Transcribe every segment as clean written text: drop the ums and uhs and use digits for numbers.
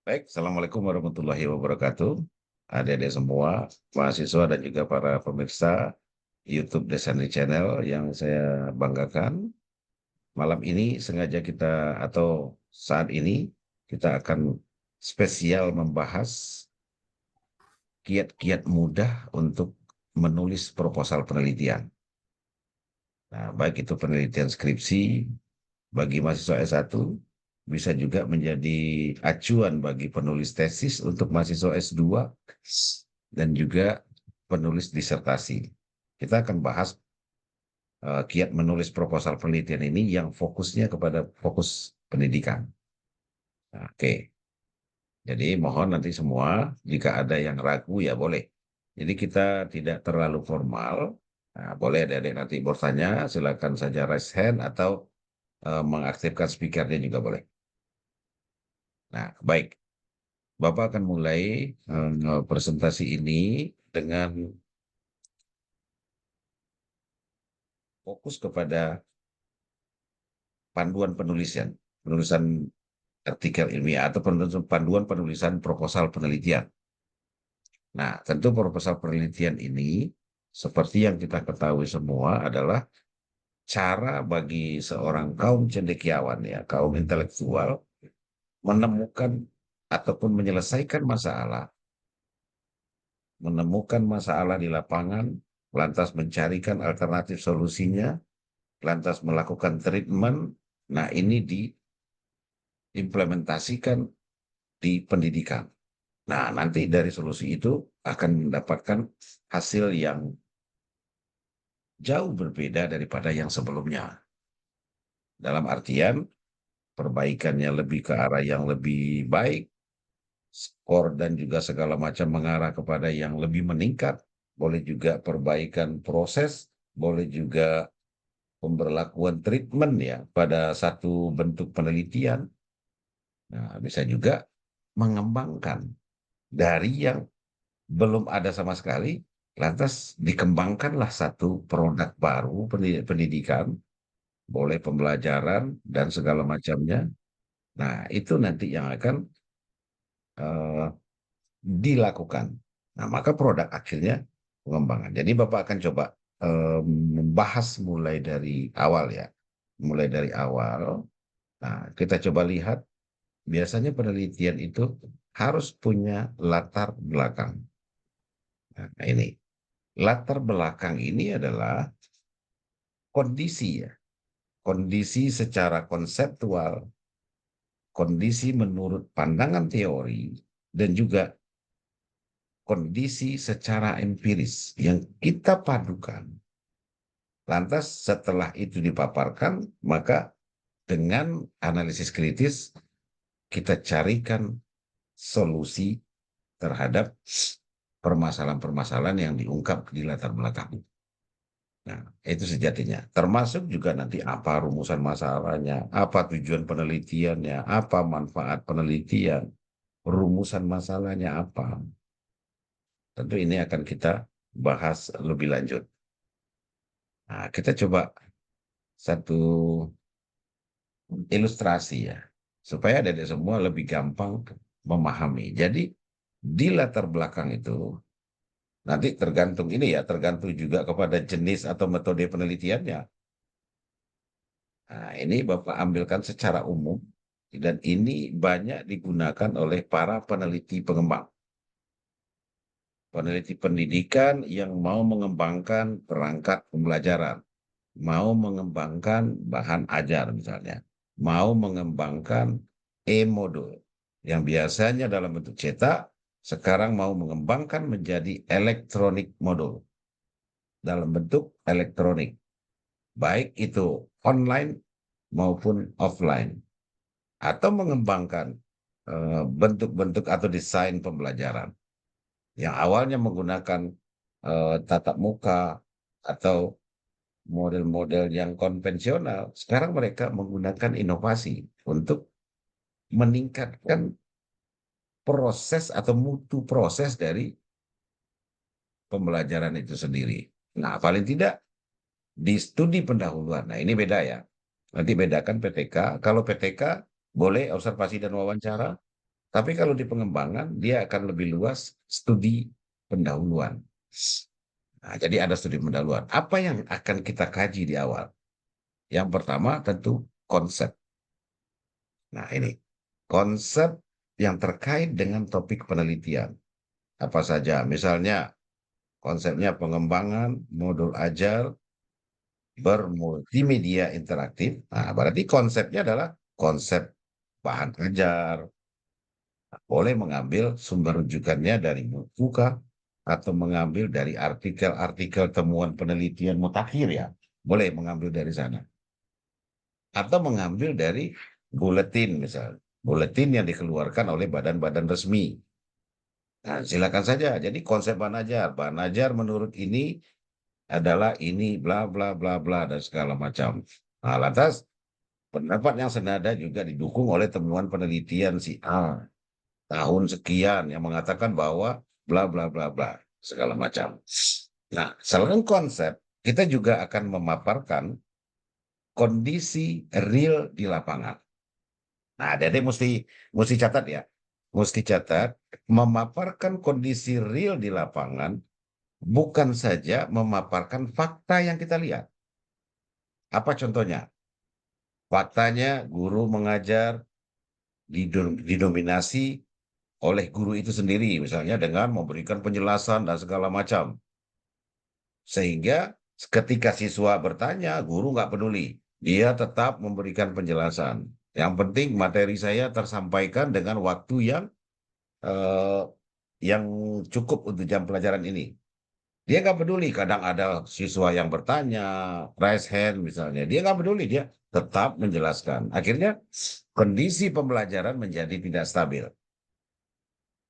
Baik, Assalamualaikum warahmatullahi wabarakatuh. Adik-adik semua, mahasiswa dan juga para pemirsa YouTube Desani Channel yang saya banggakan. Malam ini sengaja kita atau saat ini kita akan spesial membahas kiat-kiat mudah untuk menulis proposal penelitian. Nah, baik itu penelitian skripsi bagi mahasiswa S1, bisa juga menjadi acuan bagi penulis tesis untuk mahasiswa S2, dan juga penulis disertasi. Kita akan bahas kiat menulis proposal penelitian ini yang fokusnya kepada fokus pendidikan. Nah, oke, jadi mohon nanti semua jika ada yang ragu ya boleh. Jadi kita tidak terlalu formal. Nah, boleh adik-adik nanti bertanya, silakan saja raise hand atau mengaktifkan speakernya juga boleh. Nah, baik. Bapak akan mulai presentasi ini dengan fokus kepada panduan penulisan artikel ilmiah atau panduan penulisan proposal penelitian. Nah, tentu proposal penelitian ini, seperti yang kita ketahui semua, adalah cara bagi seorang kaum cendekiawan, ya, kaum intelektual, menemukan ataupun menemukan masalah di lapangan, lantas mencarikan alternatif solusinya, lantas melakukan treatment. Nah, ini diimplementasikan di pendidikan. Nah, nanti dari solusi itu akan mendapatkan hasil yang jauh berbeda daripada yang sebelumnya. Dalam artian, perbaikannya lebih ke arah yang lebih baik, skor dan juga segala macam mengarah kepada yang lebih meningkat, boleh juga perbaikan proses, boleh juga pemberlakuan treatment ya pada satu bentuk penelitian. Nah, bisa juga mengembangkan dari yang belum ada sama sekali, lantas dikembangkanlah satu produk baru pendidikan, boleh pembelajaran dan segala macamnya. Nah, itu nanti yang akan eh, dilakukan. Nah, maka produk akhirnya pengembangan. Jadi Bapak akan coba membahas mulai dari awal ya. Mulai dari awal. Nah, kita coba lihat, biasanya penelitian itu harus punya latar belakang. Nah, ini. Latar belakang ini adalah kondisi ya. Kondisi secara konseptual, kondisi menurut pandangan teori, dan juga kondisi secara empiris yang kita padukan. Lantas setelah itu dipaparkan, maka dengan analisis kritis kita carikan solusi terhadap permasalahan-permasalahan yang diungkap di latar belakang. Nah, itu sejatinya. Termasuk juga nanti apa rumusan masalahnya, apa tujuan penelitiannya, apa manfaat penelitian, rumusan masalahnya apa. Tentu ini akan kita bahas lebih lanjut. Nah, kita coba satu ilustrasi ya, supaya adik-adik semua lebih gampang memahami. Jadi, di latar belakang itu, nanti tergantung ini ya, tergantung juga kepada jenis atau metode penelitiannya. Nah, ini Bapak ambilkan secara umum, dan ini banyak digunakan oleh para peneliti pengembang. Peneliti pendidikan yang mau mengembangkan perangkat pembelajaran, mau mengembangkan bahan ajar misalnya, mau mengembangkan e-modul, yang biasanya dalam bentuk cetak, sekarang mau mengembangkan menjadi elektronik modul, dalam bentuk elektronik, baik itu online maupun offline, atau mengembangkan bentuk-bentuk atau desain pembelajaran yang awalnya menggunakan tatap muka atau model-model yang konvensional, sekarang mereka menggunakan inovasi untuk meningkatkan proses atau mutu proses dari pembelajaran itu sendiri. Nah, paling tidak di studi pendahuluan. Nah, ini beda ya. Nanti bedakan PTK. Kalau PTK boleh observasi dan wawancara. Tapi kalau di pengembangan, dia akan lebih luas studi pendahuluan. Nah, jadi ada studi pendahuluan. Apa yang akan kita kaji di awal? Yang pertama tentu konsep. Nah, ini konsep yang terkait dengan topik penelitian. Apa saja? Misalnya konsepnya pengembangan modul ajar bermultimedia interaktif. Nah, berarti konsepnya adalah konsep bahan ajar. Boleh mengambil sumber rujukannya dari buku kah? Atau mengambil dari artikel-artikel temuan penelitian mutakhir ya. Boleh mengambil dari sana. Atau mengambil dari buletin misalnya. Buletin yang dikeluarkan oleh badan-badan resmi. Nah, silakan saja. Jadi konsep bahan ajar menurut ini adalah ini bla bla bla bla dan segala macam. Nah, lantas pendapat yang senada juga didukung oleh temuan penelitian si A tahun sekian yang mengatakan bahwa bla bla bla bla segala macam. Nah, selain konsep, kita juga akan memaparkan kondisi real di lapangan. Nah, Dede mesti catat ya. Mesti catat memaparkan kondisi real di lapangan bukan saja memaparkan fakta yang kita lihat. Apa contohnya? Faktanya guru mengajar didominasi oleh guru itu sendiri, misalnya dengan memberikan penjelasan dan segala macam. Sehingga ketika siswa bertanya, guru nggak peduli. Dia tetap memberikan penjelasan. Yang penting materi saya tersampaikan dengan waktu eh, yang cukup untuk jam pelajaran ini. Dia nggak peduli. Kadang ada siswa yang bertanya, raise hand misalnya. Dia nggak peduli. Dia tetap menjelaskan. Akhirnya kondisi pembelajaran menjadi tidak stabil.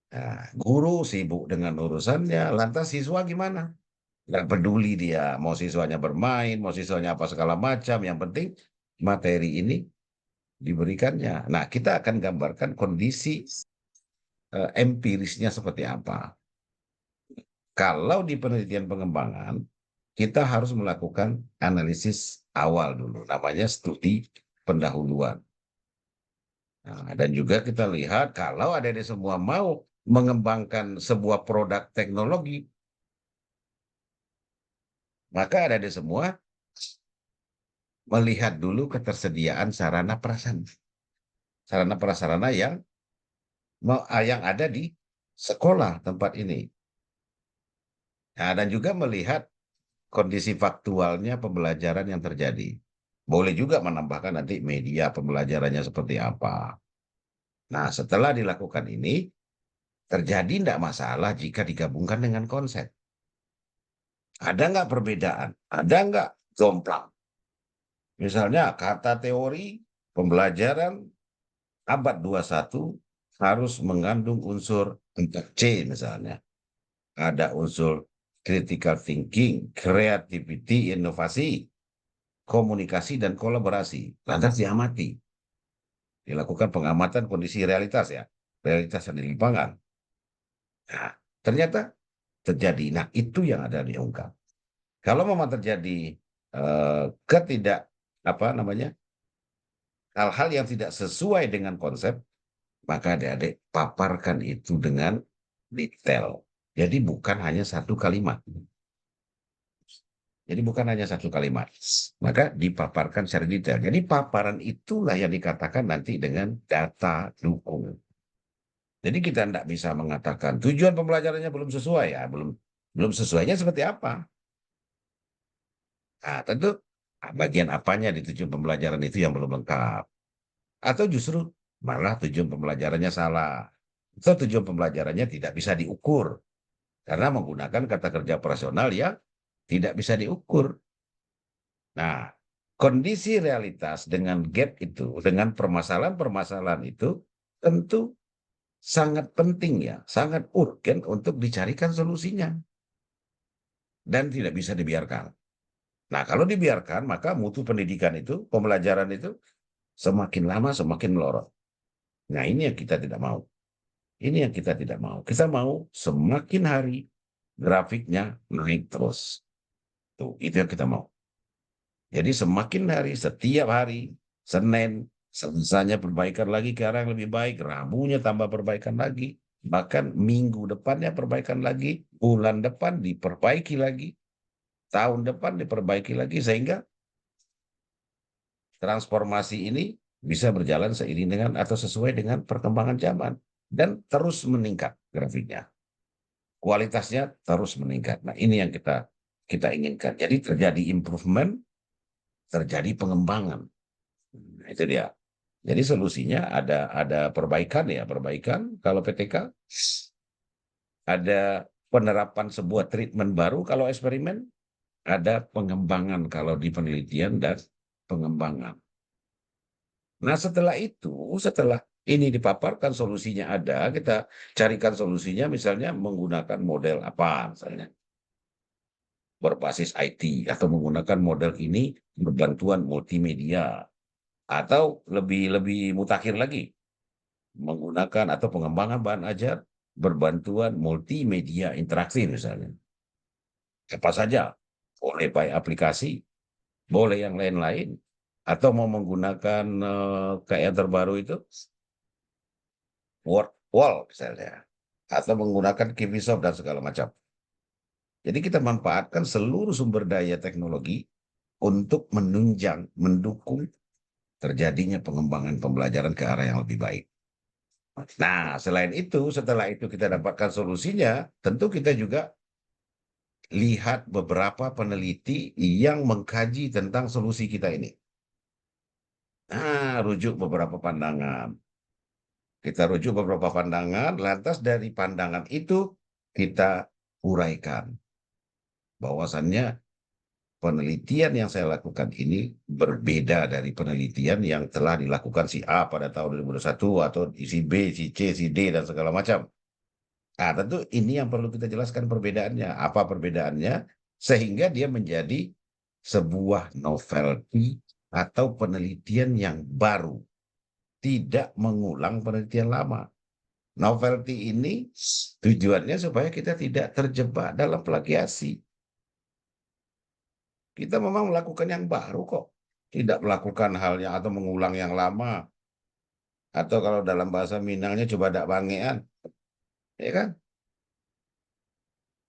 Nah, guru sibuk dengan urusannya, lantas siswa gimana? Nggak peduli dia, mau siswanya bermain, mau siswanya apa segala macam, yang penting materi ini diberikannya. Nah, kita akan gambarkan kondisi empirisnya seperti apa. Kalau di penelitian pengembangan, kita harus melakukan analisis awal dulu, namanya studi pendahuluan. Nah, dan juga kita lihat kalau adik-adik semua mau mengembangkan sebuah produk teknologi, maka adik-adik semua melihat dulu ketersediaan sarana prasarana yang ada di sekolah tempat ini. Nah, dan juga melihat kondisi faktualnya pembelajaran yang terjadi. Boleh juga menambahkan nanti media pembelajarannya seperti apa. Nah, setelah dilakukan ini, terjadi tidak masalah jika digabungkan dengan konsep. Ada nggak perbedaan? Ada nggak jomplang? Misalnya kata teori pembelajaran abad 21 harus mengandung unsur entah C misalnya. Ada unsur critical thinking, creativity, inovasi, komunikasi, dan kolaborasi. Lantas diamati. Dilakukan pengamatan kondisi realitas ya. Realitas yang di lapangan. Nah, ternyata terjadi. Nah, itu yang ada diungkap. Kalau memang terjadi ketidak apa namanya hal-hal yang tidak sesuai dengan konsep, maka adik-adik paparkan itu dengan detail. Jadi bukan hanya satu kalimat. Jadi bukan hanya satu kalimat. Maka dipaparkan secara detail. Jadi paparan itulah yang dikatakan nanti dengan data dukung. Jadi kita tidak bisa mengatakan tujuan pembelajarannya belum sesuai ya, belum sesuainya seperti apa. Nah, tentu bagian apanya di tujuan pembelajaran itu yang belum lengkap. Atau justru malah tujuan pembelajarannya salah. Atau tujuan pembelajarannya tidak bisa diukur. Karena menggunakan kata kerja operasional yang tidak bisa diukur. Nah, kondisi realitas dengan gap itu, dengan permasalahan-permasalahan itu, tentu sangat penting ya, sangat urgen untuk dicarikan solusinya. Dan tidak bisa dibiarkan. Nah, kalau dibiarkan, maka mutu pendidikan itu, pembelajaran itu, semakin lama semakin melorot. Nah, ini yang kita tidak mau. Ini yang kita tidak mau. Kita mau semakin hari grafiknya naik terus. Tuh, itu yang kita mau. Jadi semakin hari, setiap hari, Senin, Selusanya perbaikan lagi ke arah yang lebih baik, Rabunya tambah perbaikan lagi, bahkan minggu depannya perbaikan lagi, bulan depan diperbaiki lagi, tahun depan diperbaiki lagi, sehingga transformasi ini bisa berjalan seiring dengan atau sesuai dengan perkembangan zaman dan terus meningkat grafiknya. Kualitasnya terus meningkat. Nah, ini yang kita inginkan. Jadi terjadi improvement, terjadi pengembangan. Nah, itu dia. Jadi solusinya ada perbaikan ya, perbaikan kalau PTK, ada penerapan sebuah treatment baru kalau eksperimen, ada pengembangan kalau di penelitian dan pengembangan. Nah, setelah ini dipaparkan solusinya ada, kita carikan solusinya misalnya menggunakan model apa misalnya berbasis IT atau menggunakan model ini berbantuan multimedia atau lebih lebih mutakhir lagi menggunakan atau pengembangan bahan ajar berbantuan multimedia interaksi misalnya. Apa saja, boleh by aplikasi, boleh yang lain-lain, atau mau menggunakan kayak yang terbaru itu word wall misalnya, atau menggunakan Keyvisoft dan segala macam. Jadi kita manfaatkan seluruh sumber daya teknologi untuk menunjang, mendukung terjadinya pengembangan pembelajaran ke arah yang lebih baik. Nah, selain itu, setelah itu kita dapatkan solusinya, tentu kita juga lihat beberapa peneliti yang mengkaji tentang solusi kita ini. Nah, rujuk beberapa pandangan. Kita rujuk beberapa pandangan, lantas dari pandangan itu kita uraikan bahwasannya penelitian yang saya lakukan ini berbeda dari penelitian yang telah dilakukan si A pada tahun 2021 atau si B, si C, si D, dan segala macam. Nah, tentu ini yang perlu kita jelaskan perbedaannya. Apa perbedaannya? Sehingga dia menjadi sebuah novelty atau penelitian yang baru. Tidak mengulang penelitian lama. Novelty ini tujuannya supaya kita tidak terjebak dalam plagiasi. Kita memang melakukan yang baru kok. Tidak melakukan hal yang atau mengulang yang lama. Atau kalau dalam bahasa Minangnya coba dak bangean. Ya kan?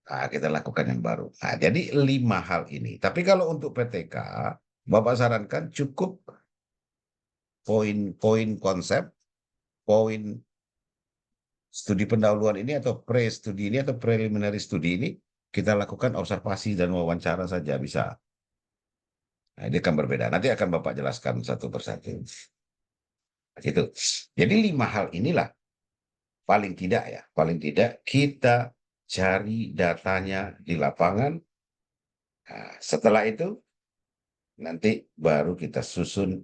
Nah, kita lakukan yang baru. Nah, jadi 5 hal ini. Tapi kalau untuk PTK, Bapak sarankan cukup poin-poin konsep, poin studi pendahuluan ini atau pre-studi ini atau preliminary studi ini, kita lakukan observasi dan wawancara saja bisa. Nah, ini akan berbeda. Nanti akan Bapak jelaskan satu persatu. Gitu. Jadi 5 hal inilah paling tidak ya, paling tidak kita cari datanya di lapangan. Nah, setelah itu nanti baru kita susun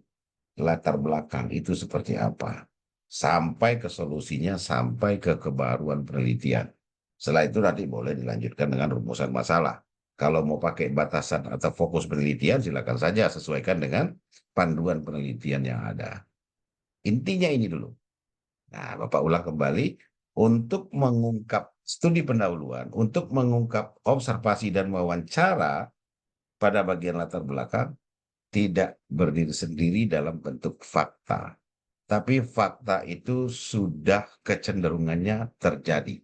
latar belakang itu seperti apa. Sampai ke solusinya, sampai ke kebaruan penelitian. Setelah itu nanti boleh dilanjutkan dengan rumusan masalah. Kalau mau pakai batasan atau fokus penelitian, silakan saja sesuaikan dengan panduan penelitian yang ada. Intinya ini dulu. Nah, Bapak ulang kembali untuk mengungkap studi pendahuluan, untuk mengungkap observasi dan wawancara pada bagian latar belakang, tidak berdiri sendiri dalam bentuk fakta. Tapi fakta itu sudah kecenderungannya terjadi.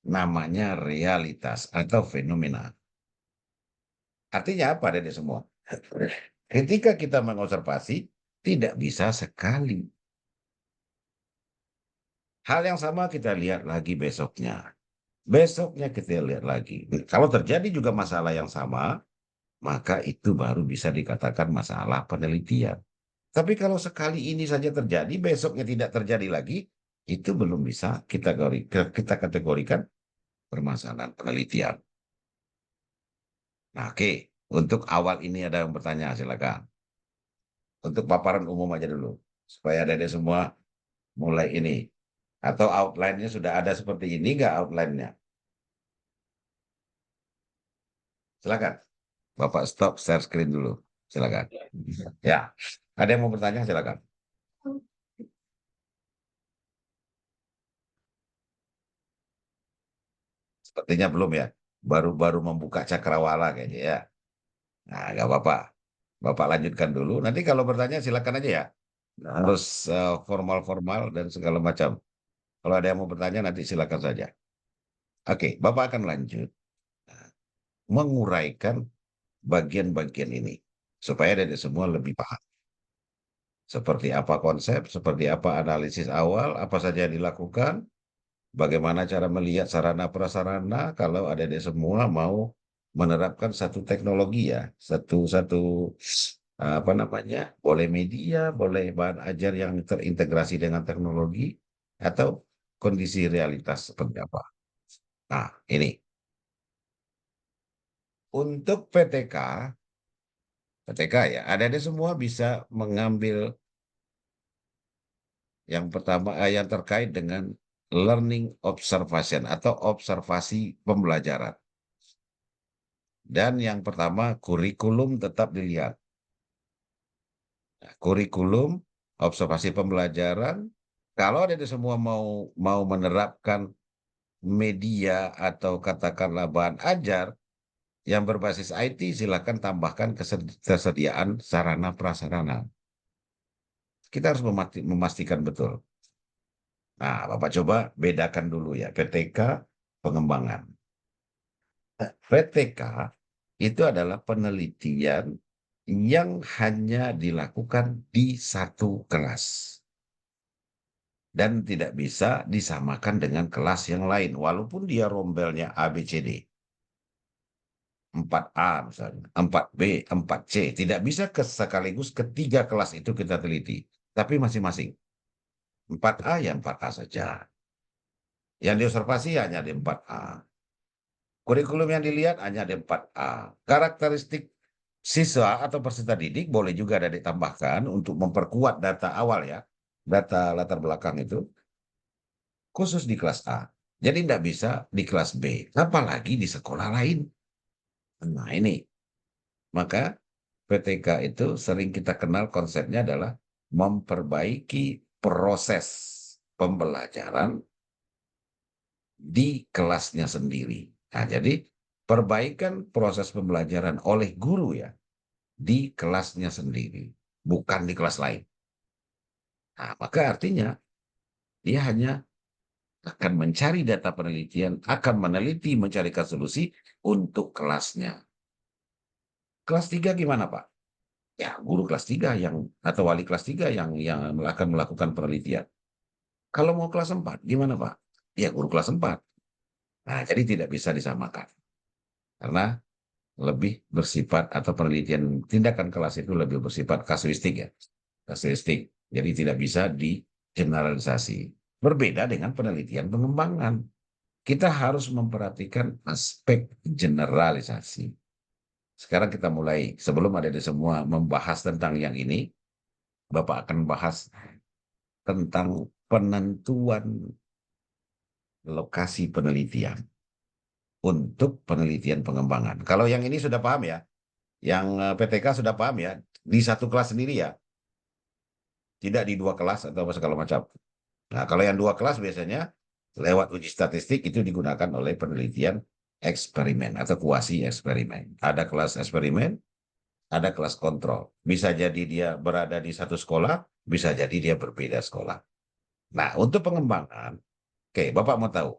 Namanya realitas atau fenomena. Artinya apa dari semua? Ketika kita mengobservasi, tidak bisa sekali. Hal yang sama kita lihat lagi besoknya. Besoknya kita lihat lagi. Kalau terjadi juga masalah yang sama, maka itu baru bisa dikatakan masalah penelitian. Tapi kalau sekali ini saja terjadi, besoknya tidak terjadi lagi, itu belum bisa kita kategorikan permasalahan penelitian. Nah, oke. Untuk awal ini ada yang bertanya, silakan. Untuk paparan umum aja dulu, supaya ada semua mulai ini. Atau outline-nya sudah ada seperti ini nggak outline-nya? Silakan. Bapak stop share screen dulu. Silakan. Ya, ada yang mau bertanya? Silakan. Sepertinya belum ya. Baru-baru membuka cakrawala kayaknya ya. Nah, nggak apa-apa. Bapak lanjutkan dulu. Nanti kalau bertanya silakan aja ya. harus formal-formal dan segala macam. Kalau ada yang mau bertanya nanti silakan saja. Oke, Bapak akan lanjut menguraikan bagian-bagian ini supaya dari semua lebih paham. Seperti apa konsep, seperti apa analisis awal, apa saja yang dilakukan, bagaimana cara melihat sarana prasarana kalau ada di semua mau menerapkan satu teknologi ya, satu apa namanya, boleh media, boleh bahan ajar yang terintegrasi dengan teknologi atau kondisi realitas seperti apa. Nah, ini untuk PTK ya, ada di semua bisa mengambil yang pertama yang terkait dengan learning observation atau observasi pembelajaran. Dan yang pertama, kurikulum tetap dilihat. Nah, kurikulum, observasi pembelajaran, kalau ada di semua mau menerapkan media atau katakanlah bahan ajar yang berbasis IT, silakan tambahkan ketersediaan sarana prasarana. Kita harus memastikan betul. Nah, Bapak coba bedakan dulu ya, PTK pengembangan. PTK itu adalah penelitian yang hanya dilakukan di satu kelas dan tidak bisa disamakan dengan kelas yang lain walaupun dia rombelnya A, B, C, D. 4A misalnya, 4B, 4C. Tidak bisa sekaligus ketiga kelas itu kita teliti. Tapi masing-masing. 4A ya 4A saja. Yang diobservasi hanya di 4A. Kurikulum yang dilihat hanya ada 4A. Karakteristik siswa atau peserta didik boleh juga ada ditambahkan untuk memperkuat data awal ya. Data latar belakang itu khusus di kelas A. Jadi tidak bisa di kelas B. Apalagi di sekolah lain. Nah ini. Maka PTK itu sering kita kenal konsepnya adalah memperbaiki proses pembelajaran di kelasnya sendiri. Nah, jadi perbaikan proses pembelajaran oleh guru ya di kelasnya sendiri, bukan di kelas lain. Nah, maka artinya dia hanya akan mencari data penelitian, akan meneliti, mencarikan solusi untuk kelasnya. Kelas 3 gimana, Pak? Ya, guru kelas 3 yang atau wali kelas 3 yang akan melakukan penelitian. Kalau mau kelas 4 gimana, Pak? Ya, guru kelas 4. Nah, jadi tidak bisa disamakan. Karena lebih bersifat atau penelitian tindakan kelas itu lebih bersifat kasuistik ya. Kasuistik. Jadi tidak bisa digeneralisasi. Berbeda dengan penelitian pengembangan. Kita harus memperhatikan aspek generalisasi. Sekarang kita mulai, sebelum ada di semua membahas tentang yang ini, Bapak akan bahas tentang penentuan lokasi penelitian untuk penelitian pengembangan. Kalau yang ini sudah paham ya, yang PTK sudah paham ya, di satu kelas sendiri ya, tidak di dua kelas atau segala macam. Nah, kalau yang dua kelas biasanya lewat uji statistik itu digunakan oleh penelitian eksperimen atau kuasi eksperimen. Ada kelas eksperimen, ada kelas kontrol. Bisa jadi dia berada di satu sekolah, bisa jadi dia berbeda sekolah. Nah, untuk pengembangan, oke, Bapak mau tahu,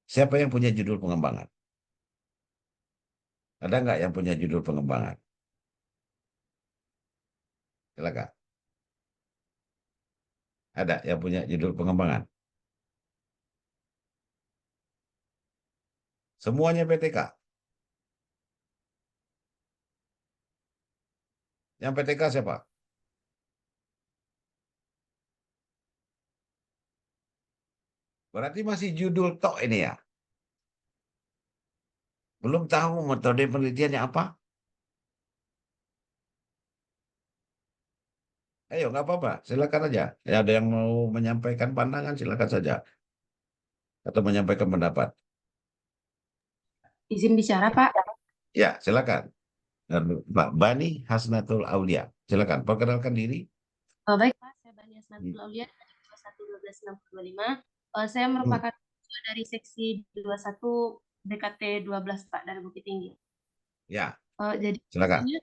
siapa yang punya judul pengembangan? Ada nggak yang punya judul pengembangan? Silakan. Ada yang punya judul pengembangan? Semuanya PTK. Yang PTK siapa? Berarti masih judul tok ini ya? Belum tahu metode penelitiannya apa? Ayo, nggak apa-apa. Silakan aja. Ya, ada yang mau menyampaikan pandangan, silakan saja. Atau menyampaikan pendapat. Izin bicara, Pak. Ya, silakan. Dan Mbak Bani Hasnatul Aulia. Silakan, perkenalkan diri. Baik, Pak. Saya Bani Asnatul Aulia dari 21 12 625. Saya Hmm, merupakan siswa dari seksi 21 BKT 12, Pak, dari Bukit Tinggi. Ya, Jadi silakan. sebetulnya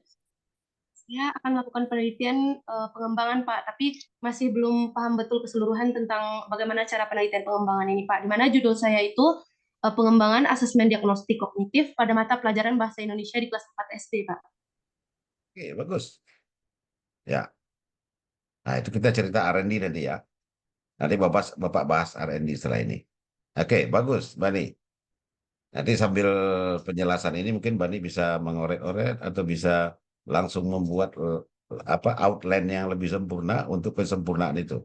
Saya akan melakukan penelitian pengembangan, Pak, tapi masih belum paham betul keseluruhan tentang bagaimana cara penelitian pengembangan ini, Pak. Di mana judul saya itu pengembangan asesmen diagnostik kognitif pada mata pelajaran bahasa Indonesia di kelas 4 SD, Pak. Oke, bagus. Ya, nah itu kita cerita R&D nanti ya. Nanti Bapak bahas R&D setelah ini. Oke, bagus, Bani. Nanti sambil penjelasan ini mungkin Bani bisa mengorek-orek atau bisa langsung membuat apa outline yang lebih sempurna untuk kesempurnaan itu,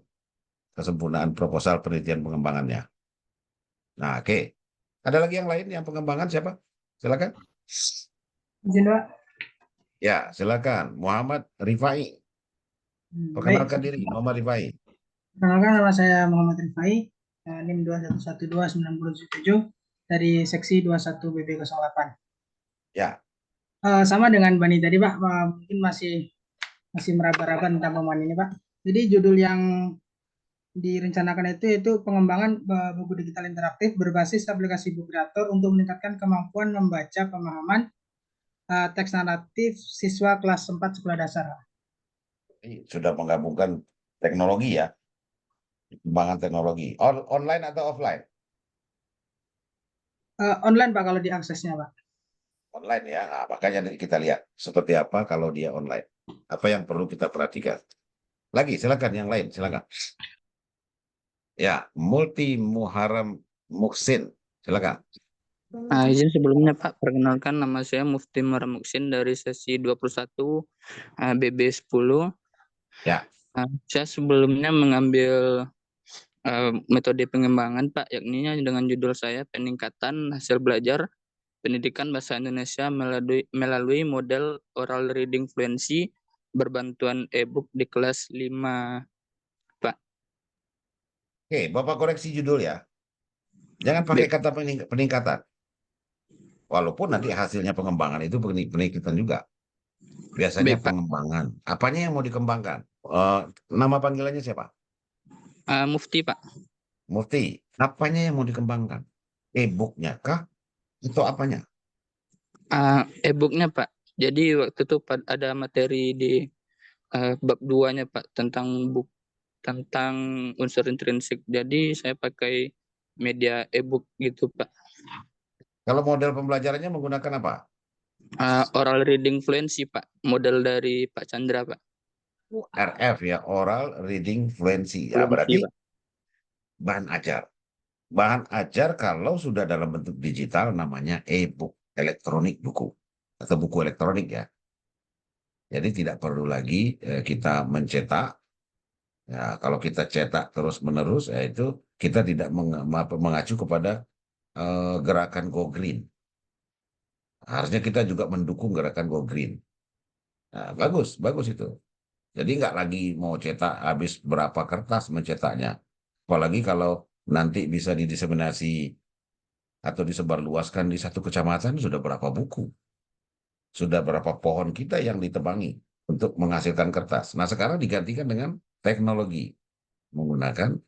kesempurnaan proposal penelitian pengembangannya. Nah, oke. Ada lagi yang lain yang pengembangan siapa? Silakan. Izin, Pak. Ya, silakan. Muhammad Rifai. Baik, Perkenalkan diri, Muhammad Rifai. perkenalkan nama saya Muhammad Rifai, NIM 2112977 dari seksi 21 BB08. Ya, Sama dengan Bani tadi, Pak, mungkin masih meraba-raba tentang pemahaman ini, Pak. Jadi judul yang direncanakan itu pengembangan buku digital interaktif berbasis aplikasi buku kreator untuk meningkatkan kemampuan membaca pemahaman teks naratif siswa kelas 4 sekolah dasar. ini sudah menggabungkan teknologi ya, pengembangan teknologi. Online atau offline? Online, Pak, kalau diaksesnya, Pak. Online ya. Nah, makanya nanti kita lihat seperti apa kalau dia online. Apa yang perlu kita perhatikan. Lagi, silakan yang lain, silakan. Ya, Multi Muharram Muksin, silakan. Izin sebelumnya Pak, perkenalkan nama saya Mufti Maramuksin dari sesi 21 BB10. Ya. Saya sebelumnya mengambil metode pengembangan Pak, yakni dengan judul saya peningkatan hasil belajar pendidikan bahasa Indonesia melalui model oral reading fluency berbantuan e-book di kelas 5, Pak. Oke, Bapak koreksi judul ya. Jangan pakai kata peningkatan. Walaupun nanti hasilnya pengembangan itu peningkatan juga. Biasanya Baik, Pak. pengembangan. Apanya yang mau dikembangkan? Nama panggilannya siapa? Mufti, Pak. Mufti. Apanya yang mau dikembangkan? E-booknya kah? Itu apanya? E-booknya Pak. Jadi waktu itu ada materi di bab 2-nya Pak tentang tentang unsur intrinsik. Jadi saya pakai media e-book gitu Pak. Kalau model pembelajarannya menggunakan apa? Oral reading fluency Pak, model dari Pak Chandra Pak. RF ya, Oral Reading Fluency. Ya, Fluency, berarti Pak. bahan ajar. Bahan ajar kalau sudah dalam bentuk digital namanya e-book, elektronik buku atau buku elektronik ya. Jadi tidak perlu lagi kita mencetak. Ya, kalau kita cetak terus-menerus, ya itu kita tidak mengacu kepada gerakan Go Green. Harusnya kita juga mendukung gerakan Go Green. Nah, bagus, bagus itu. Jadi nggak lagi mau cetak habis berapa kertas mencetaknya. Apalagi kalau nanti bisa didiseminasi atau disebarluaskan di satu kecamatan sudah berapa buku. Sudah berapa pohon kita yang ditebangi untuk menghasilkan kertas. Nah sekarang digantikan dengan teknologi. Menggunakan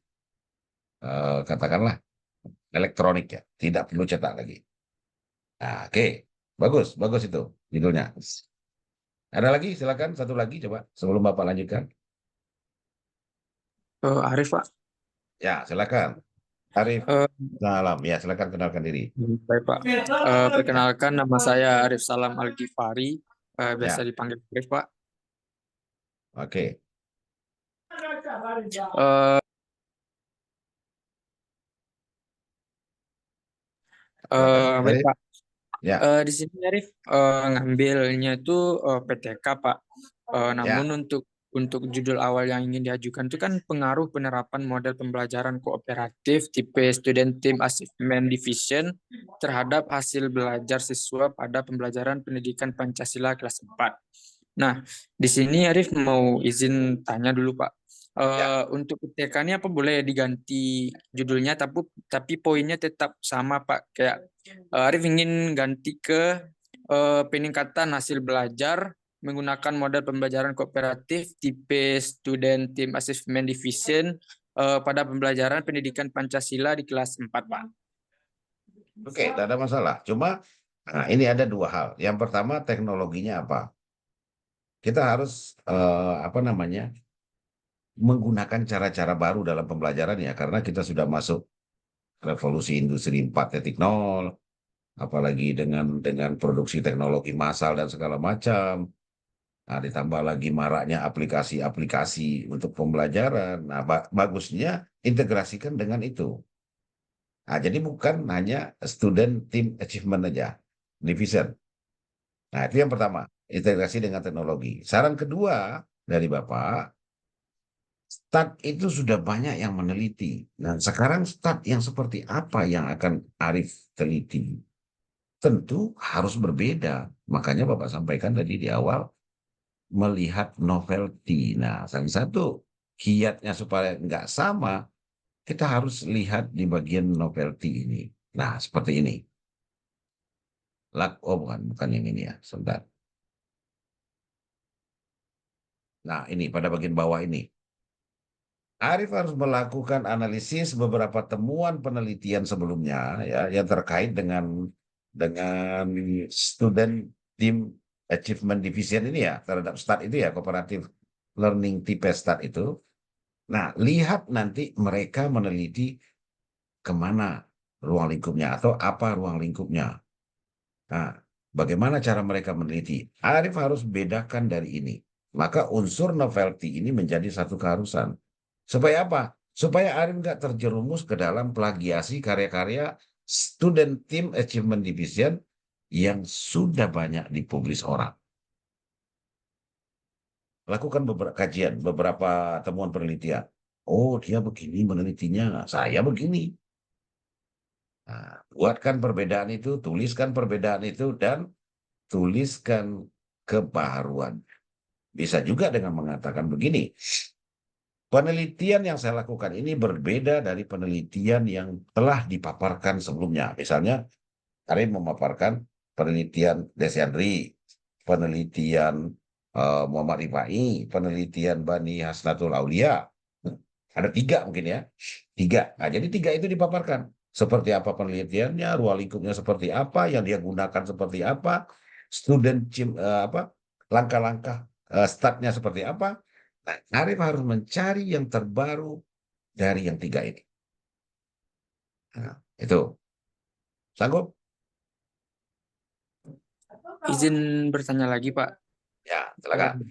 katakanlah elektronik ya. Tidak perlu cetak lagi. Nah, oke. Bagus, bagus itu judulnya. Ada lagi? Silakan satu lagi coba sebelum Bapak lanjutkan. Arif, Pak. Ya, silakan. Arif Salam. Ya, silakan kenalkan diri. Baik, Pak. Perkenalkan nama saya Arif Salam Al-Ghifari, biasa Ya. dipanggil Arif, Pak. Oke. Baik, Pak. Ya. Di sini Arif ngambilnya itu PTK, Pak. Namun untuk judul awal yang ingin diajukan itu kan pengaruh penerapan model pembelajaran kooperatif tipe Student Team Assessment Division terhadap hasil belajar siswa pada pembelajaran pendidikan Pancasila kelas 4. Nah, di sini Arif mau izin tanya dulu, Pak. Untuk PTK-nya apa boleh diganti judulnya, tapi poinnya tetap sama, Pak. Kayak Arif ingin ganti ke peningkatan hasil belajar menggunakan model pembelajaran kooperatif tipe Student Team Assessment Division pada pembelajaran pendidikan Pancasila di kelas 4, Pak. Oke, tidak ada masalah. Cuma ini ada dua hal. Yang pertama teknologinya apa? kita harus menggunakan cara-cara baru dalam pembelajaran ya, karena kita sudah masuk revolusi industri 4.0, apalagi dengan produksi teknologi massal dan segala macam. Nah, ditambah lagi maraknya aplikasi-aplikasi untuk pembelajaran. Nah, bagusnya integrasikan dengan itu. Nah, jadi bukan hanya student team achievement aja, division. Nah, itu yang pertama, integrasi dengan teknologi. Saran kedua dari Bapak, STAT itu sudah banyak yang meneliti. Nah, sekarang STAT yang seperti apa yang akan Arif teliti? Tentu harus berbeda. Makanya Bapak sampaikan tadi di awal, melihat novelty. Nah, salah satu kiatnya supaya nggak sama, kita harus lihat di bagian novelty ini. Nah, seperti ini. Oh, bukan yang ini ya, sebentar. Nah, ini pada bagian bawah ini. Arif harus melakukan analisis beberapa temuan penelitian sebelumnya ya yang terkait dengan student team achievement division ini ya, terhadap STAT itu ya, cooperative learning type STAT itu. Nah, lihat nanti mereka meneliti kemana ruang lingkupnya atau apa ruang lingkupnya. Nah, bagaimana cara mereka meneliti? Arif harus bedakan dari ini. Maka unsur novelty ini menjadi satu keharusan. Supaya apa? Supaya Arif nggak terjerumus ke dalam plagiasi karya-karya student team achievement division yang sudah banyak dipublis orang. Lakukan beberapa kajian, beberapa temuan penelitian. Oh, dia begini menelitinya, saya begini. Nah, buatkan perbedaan itu, tuliskan perbedaan itu, dan tuliskan kebaruan. Bisa juga dengan mengatakan begini, penelitian yang saya lakukan ini berbeda dari penelitian yang telah dipaparkan sebelumnya. Misalnya, Karim memaparkan penelitian Desyandri, penelitian Muhammad Rifai, penelitian Bani Hasnatul Aulia. Ada 3 mungkin ya, 3. Nah, jadi 3 itu dipaparkan. Seperti apa penelitiannya, ruang lingkupnya seperti apa, yang dia gunakan seperti apa, langkah-langkah startnya seperti apa. Nah, Arif harus mencari yang terbaru dari yang 3 ini. Nah, itu. Sanggup? Izin bertanya lagi, Pak. Ya, silakan.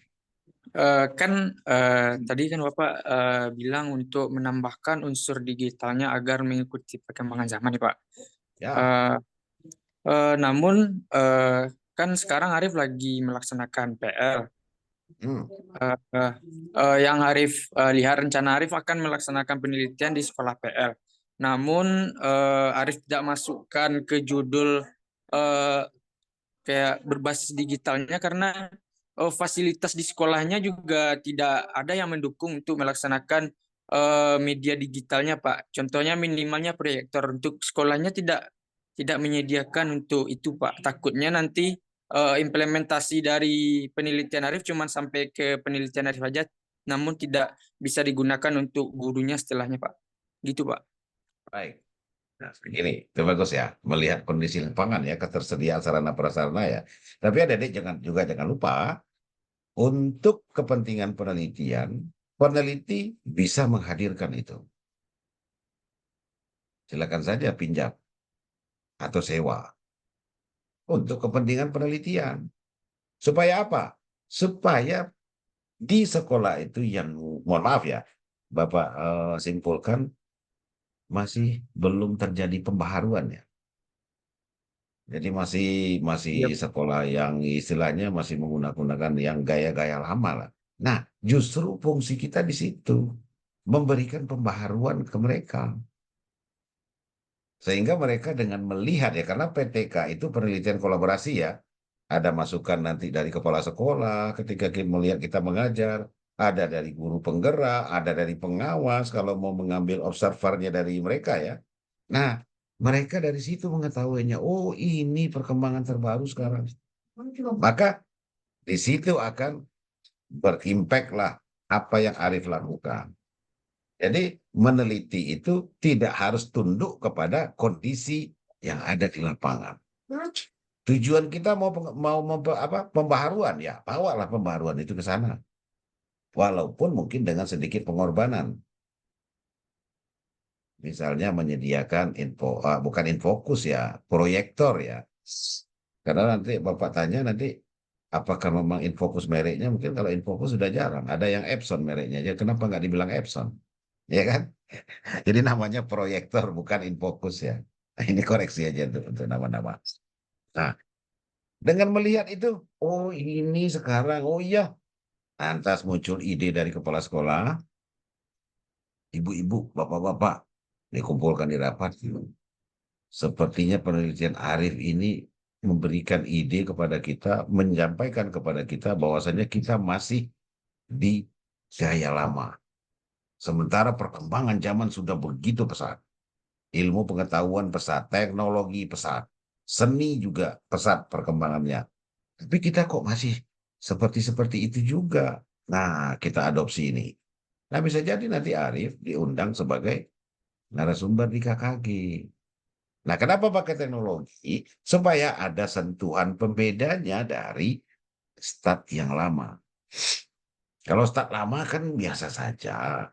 Tadi kan Bapak bilang untuk menambahkan unsur digitalnya agar mengikuti perkembangan zaman nih, Pak. Ya. Namun kan sekarang Arif lagi melaksanakan PL. Yang Arif lihat rencana Arif akan melaksanakan penelitian di sekolah PL. Namun Arif tidak masukkan ke judul kayak berbasis digitalnya karena fasilitas di sekolahnya juga tidak ada yang mendukung untuk melaksanakan media digitalnya, Pak. Contohnya minimalnya proyektor, untuk sekolahnya tidak menyediakan untuk itu, Pak. Takutnya nanti implementasi dari penelitian Arif cuma sampai ke penelitian Arif saja, namun tidak bisa digunakan untuk gurunya setelahnya, Pak. Gitu, Pak. Baik. Nah, begini, itu bagus ya, melihat kondisi lapangan ya, ketersediaan sarana prasarana ya. Tapi adik-adik jangan lupa, untuk kepentingan penelitian, peneliti bisa menghadirkan itu. Silakan saja pinjam atau sewa untuk kepentingan penelitian. Supaya apa? Supaya di sekolah itu yang, mohon maaf ya, Bapak simpulkan, masih belum terjadi pembaharuan ya. Jadi masih sekolah yang istilahnya masih menggunakan yang gaya-gaya lama lah. Nah, justru fungsi kita di situ, memberikan pembaharuan ke mereka. Sehingga mereka dengan melihat ya, karena PTK itu penelitian kolaborasi ya, ada masukan nanti dari kepala sekolah ketika kita melihat kita mengajar, ada dari guru penggerak, ada dari pengawas kalau mau mengambil observernya dari mereka ya. Nah, mereka dari situ mengetahuinya, oh ini perkembangan terbaru sekarang. Maka di situ akan berimpact lah apa yang Arif lakukan. Jadi meneliti itu tidak harus tunduk kepada kondisi yang ada di lapangan. Tujuan kita pembaharuan, ya bawalah pembaharuan itu ke sana. Walaupun mungkin dengan sedikit pengorbanan. Misalnya menyediakan bukan infokus ya, proyektor ya. Karena nanti Bapak tanya nanti apakah memang infokus mereknya, mungkin kalau infokus sudah jarang. Ada yang Epson mereknya, ya kenapa nggak dibilang Epson? Ya kan? Jadi namanya proyektor bukan infokus ya. Ini koreksi aja untuk nama-nama. Nah, dengan melihat itu, oh ini sekarang, oh iya, lantas muncul ide dari kepala sekolah, ibu-ibu, bapak-bapak, dikumpulkan di rapat. Sepertinya penelitian Arif ini memberikan ide kepada kita, menyampaikan kepada kita bahwasanya kita masih di gaya lama. Sementara perkembangan zaman sudah begitu pesat. Ilmu pengetahuan pesat, teknologi pesat, seni juga pesat perkembangannya. Tapi kita kok masih seperti itu juga. Nah, kita adopsi ini. Nah, bisa jadi nanti Arif diundang sebagai narasumber di KKG. Nah, kenapa pakai teknologi? Supaya ada sentuhan pembedanya dari stat yang lama. Kalau stat lama kan biasa saja.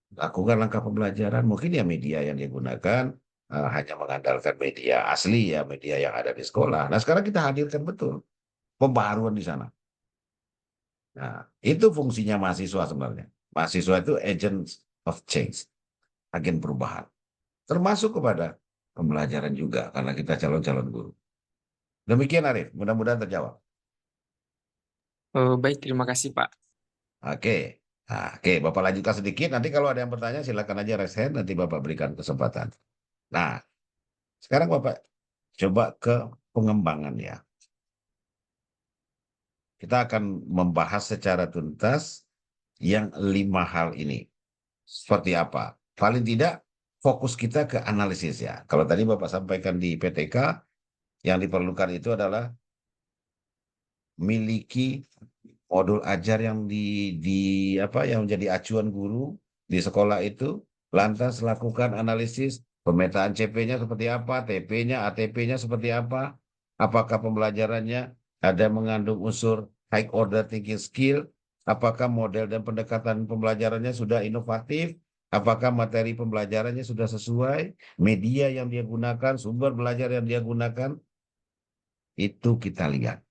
Lakukan langkah pembelajaran, mungkin ya media yang digunakan hanya mengandalkan media asli ya, media yang ada di sekolah. Nah, sekarang kita hadirkan betul pembaharuan di sana. Nah, itu fungsinya mahasiswa sebenarnya. Mahasiswa itu agent of change, agen perubahan. Termasuk kepada pembelajaran juga, karena kita calon-calon guru. Demikian Arif, mudah-mudahan terjawab. Baik, terima kasih Pak. Oke. Nah, oke, Bapak lanjutkan sedikit. Nanti kalau ada yang bertanya, silakan aja raise hand, nanti Bapak berikan kesempatan. Nah, sekarang Bapak coba ke pengembangan ya. Kita akan membahas secara tuntas yang 5 hal ini. Seperti apa? Paling tidak fokus kita ke analisis ya. Kalau tadi Bapak sampaikan di PTK, yang diperlukan itu adalah miliki modul ajar yang yang menjadi acuan guru di sekolah itu, lantas lakukan analisis pemetaan CP-nya seperti apa, TP-nya, ATP-nya seperti apa, apakah pembelajarannya ada mengandung unsur high order thinking skill, apakah model dan pendekatan pembelajarannya sudah inovatif, apakah materi pembelajarannya sudah sesuai, media yang dia gunakan, sumber belajar yang dia gunakan, itu kita lihat.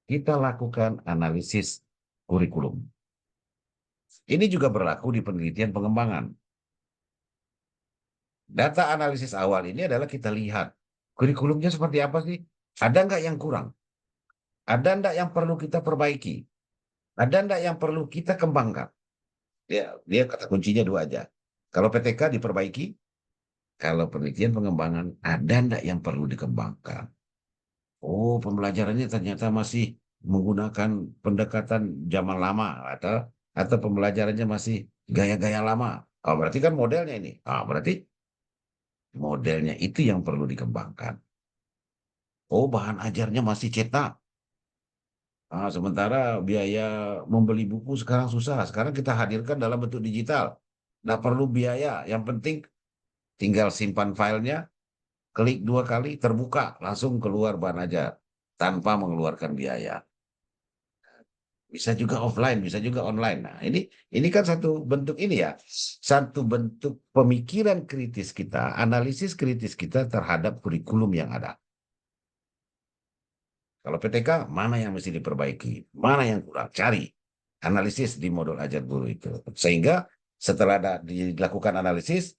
Kita lakukan analisis kurikulum. Ini juga berlaku di penelitian pengembangan. Data analisis awal ini adalah kita lihat kurikulumnya seperti apa sih? Ada nggak yang kurang? Ada nggak yang perlu kita perbaiki? Ada nggak yang perlu kita kembangkan? Dia kata kuncinya 2 aja. Kalau PTK diperbaiki, kalau penelitian pengembangan ada nggak yang perlu dikembangkan? Oh, pembelajarannya ternyata masih menggunakan pendekatan zaman lama atau pembelajarannya masih gaya-gaya lama. Oh, berarti kan modelnya ini. Berarti modelnya itu yang perlu dikembangkan. Oh, bahan ajarnya masih cetak. Sementara biaya membeli buku sekarang susah. Sekarang kita hadirkan dalam bentuk digital. Nggak perlu biaya. Yang penting tinggal simpan filenya, klik 2 kali, terbuka, langsung keluar bahan ajar tanpa mengeluarkan biaya. Bisa juga offline, bisa juga online. Nah, ini kan satu bentuk ini ya. Satu bentuk pemikiran kritis kita, analisis kritis kita terhadap kurikulum yang ada. Kalau PTK, mana yang mesti diperbaiki? Mana yang kurang? Cari. Analisis di modul ajar guru itu. Sehingga setelah dilakukan analisis,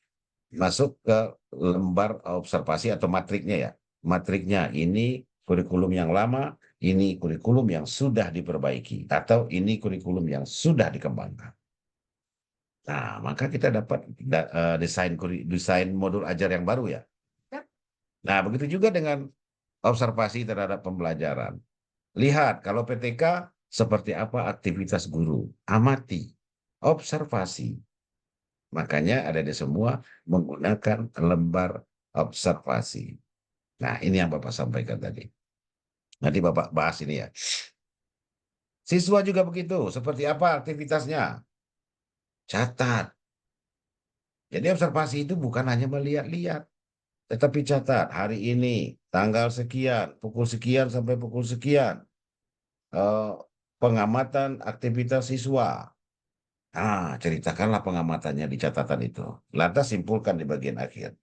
masuk ke lembar observasi atau matriknya ya. Matriknya ini kurikulum yang lama, ini kurikulum yang sudah diperbaiki, atau ini kurikulum yang sudah dikembangkan. Nah, maka kita dapat desain modul ajar yang baru ya. Nah, begitu juga dengan observasi terhadap pembelajaran. Lihat, kalau PTK seperti apa aktivitas guru. Amati, observasi. Makanya ada di semua menggunakan lembar observasi. Nah, ini yang Bapak sampaikan tadi. Nanti Bapak bahas ini ya. Siswa juga begitu. Seperti apa aktivitasnya? Catat. Jadi observasi itu bukan hanya melihat-lihat. Tetapi catat hari ini tanggal sekian, pukul sekian sampai pukul sekian, pengamatan aktivitas siswa. Nah, ceritakanlah pengamatannya di catatan itu. Lantas simpulkan di bagian akhir.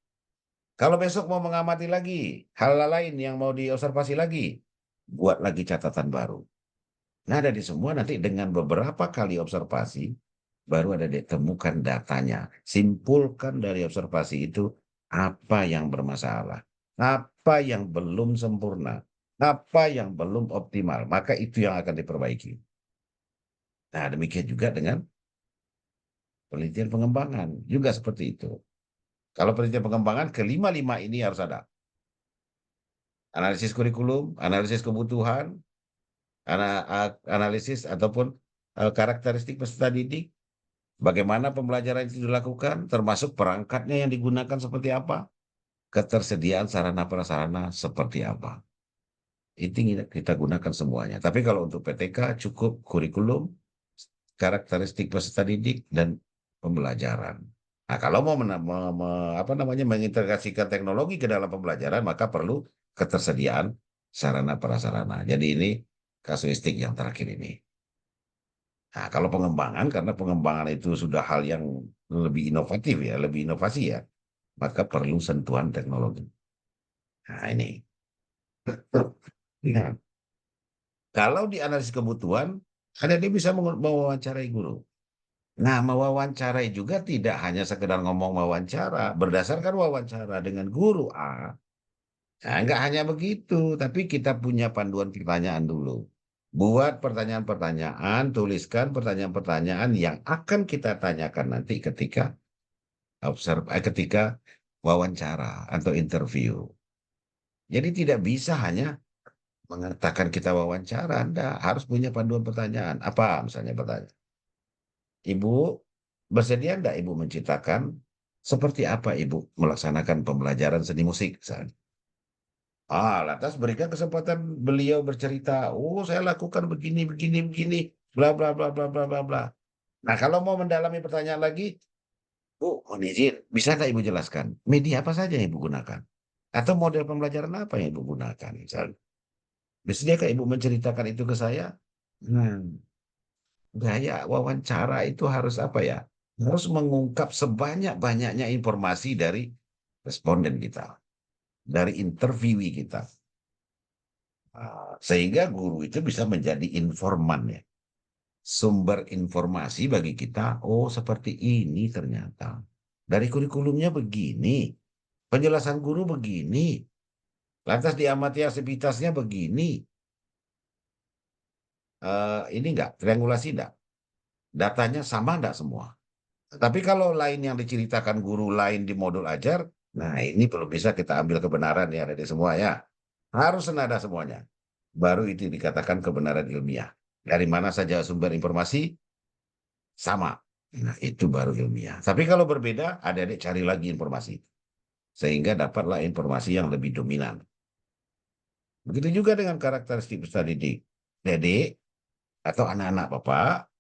Kalau besok mau mengamati lagi, hal lain yang mau diobservasi lagi, buat lagi catatan baru. Nah, dari semua nanti dengan beberapa kali observasi, baru ada ditemukan datanya. Simpulkan dari observasi itu apa yang bermasalah, apa yang belum sempurna, apa yang belum optimal, maka itu yang akan diperbaiki. Nah, demikian juga dengan penelitian pengembangan, juga seperti itu. Kalau penelitian pengembangan, kelima-lima ini harus ada. Analisis kurikulum, analisis kebutuhan, analisis ataupun karakteristik peserta didik, bagaimana pembelajaran itu dilakukan, termasuk perangkatnya yang digunakan seperti apa, ketersediaan sarana prasarana seperti apa. Itu kita gunakan semuanya. Tapi kalau untuk PTK cukup kurikulum, karakteristik peserta didik, dan pembelajaran. Nah, kalau mau mengintegrasikan teknologi ke dalam pembelajaran, maka perlu ketersediaan sarana prasarana. Jadi ini kasuistik yang terakhir ini. Nah, kalau pengembangan, karena pengembangan itu sudah hal yang lebih inovatif ya, lebih inovasi ya, maka perlu sentuhan teknologi. Nah, ini. Nah, kalau di analisis kebutuhan, ada dia bisa mewawancarai guru. Nah, mewawancarai juga tidak hanya sekedar ngomong wawancara, berdasarkan wawancara dengan guru A. Nah, enggak hanya begitu, tapi kita punya panduan pertanyaan dulu. Buat pertanyaan-pertanyaan, tuliskan pertanyaan-pertanyaan yang akan kita tanyakan nanti ketika ketika wawancara atau interview. Jadi tidak bisa hanya mengatakan kita wawancara, Anda harus punya panduan pertanyaan. Apa misalnya pertanyaan? Ibu bersedia enggak Ibu menciptakan seperti apa Ibu melaksanakan pembelajaran seni musik misalnya? Lantas berikan kesempatan beliau bercerita, oh saya lakukan begini, begini, begini, bla, bla, bla, bla, bla, bla, bla. Nah, kalau mau mendalami pertanyaan lagi, Bu, mohon izin, bisa nggak Ibu jelaskan? Media apa saja yang Ibu gunakan? Atau model pembelajaran apa yang Ibu gunakan? Misalnya, bersedia Ibu menceritakan itu ke saya? Gaya wawancara itu harus apa ya? Harus mengungkap sebanyak-banyaknya informasi dari responden kita, dari interviewee kita. Sehingga guru itu bisa menjadi informan ya. Sumber informasi bagi kita, oh seperti ini ternyata. Dari kurikulumnya begini, penjelasan guru begini, lantas diamati aktivitasnya begini. Ini enggak, triangulasi enggak? Datanya sama enggak semua? Tapi kalau lain yang diceritakan guru lain di modul ajar, nah ini belum bisa kita ambil kebenaran ya dari semua ya. Harus senada semuanya. Baru itu dikatakan kebenaran ilmiah. Dari mana saja sumber informasi, sama. Nah, itu baru ilmiah. Tapi kalau berbeda, adik-adik cari lagi informasi. Sehingga dapatlah informasi yang lebih dominan. Begitu juga dengan karakteristik peserta didik. Dedek atau anak-anak Bapak,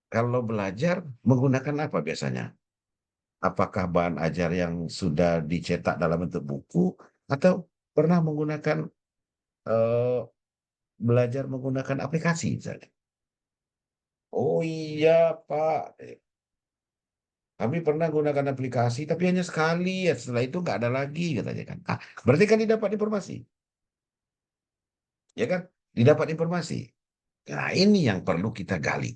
kalau belajar menggunakan apa biasanya? Apakah bahan ajar yang sudah dicetak dalam bentuk buku, atau pernah menggunakan eh, belajar menggunakan aplikasi misalnya? Oh iya Pak, kami pernah gunakan aplikasi, tapi hanya sekali. Ya, setelah itu nggak ada lagi, katanya kan. Berarti kan didapat informasi. Ya kan? Didapat informasi. Nah, ini yang perlu kita gali.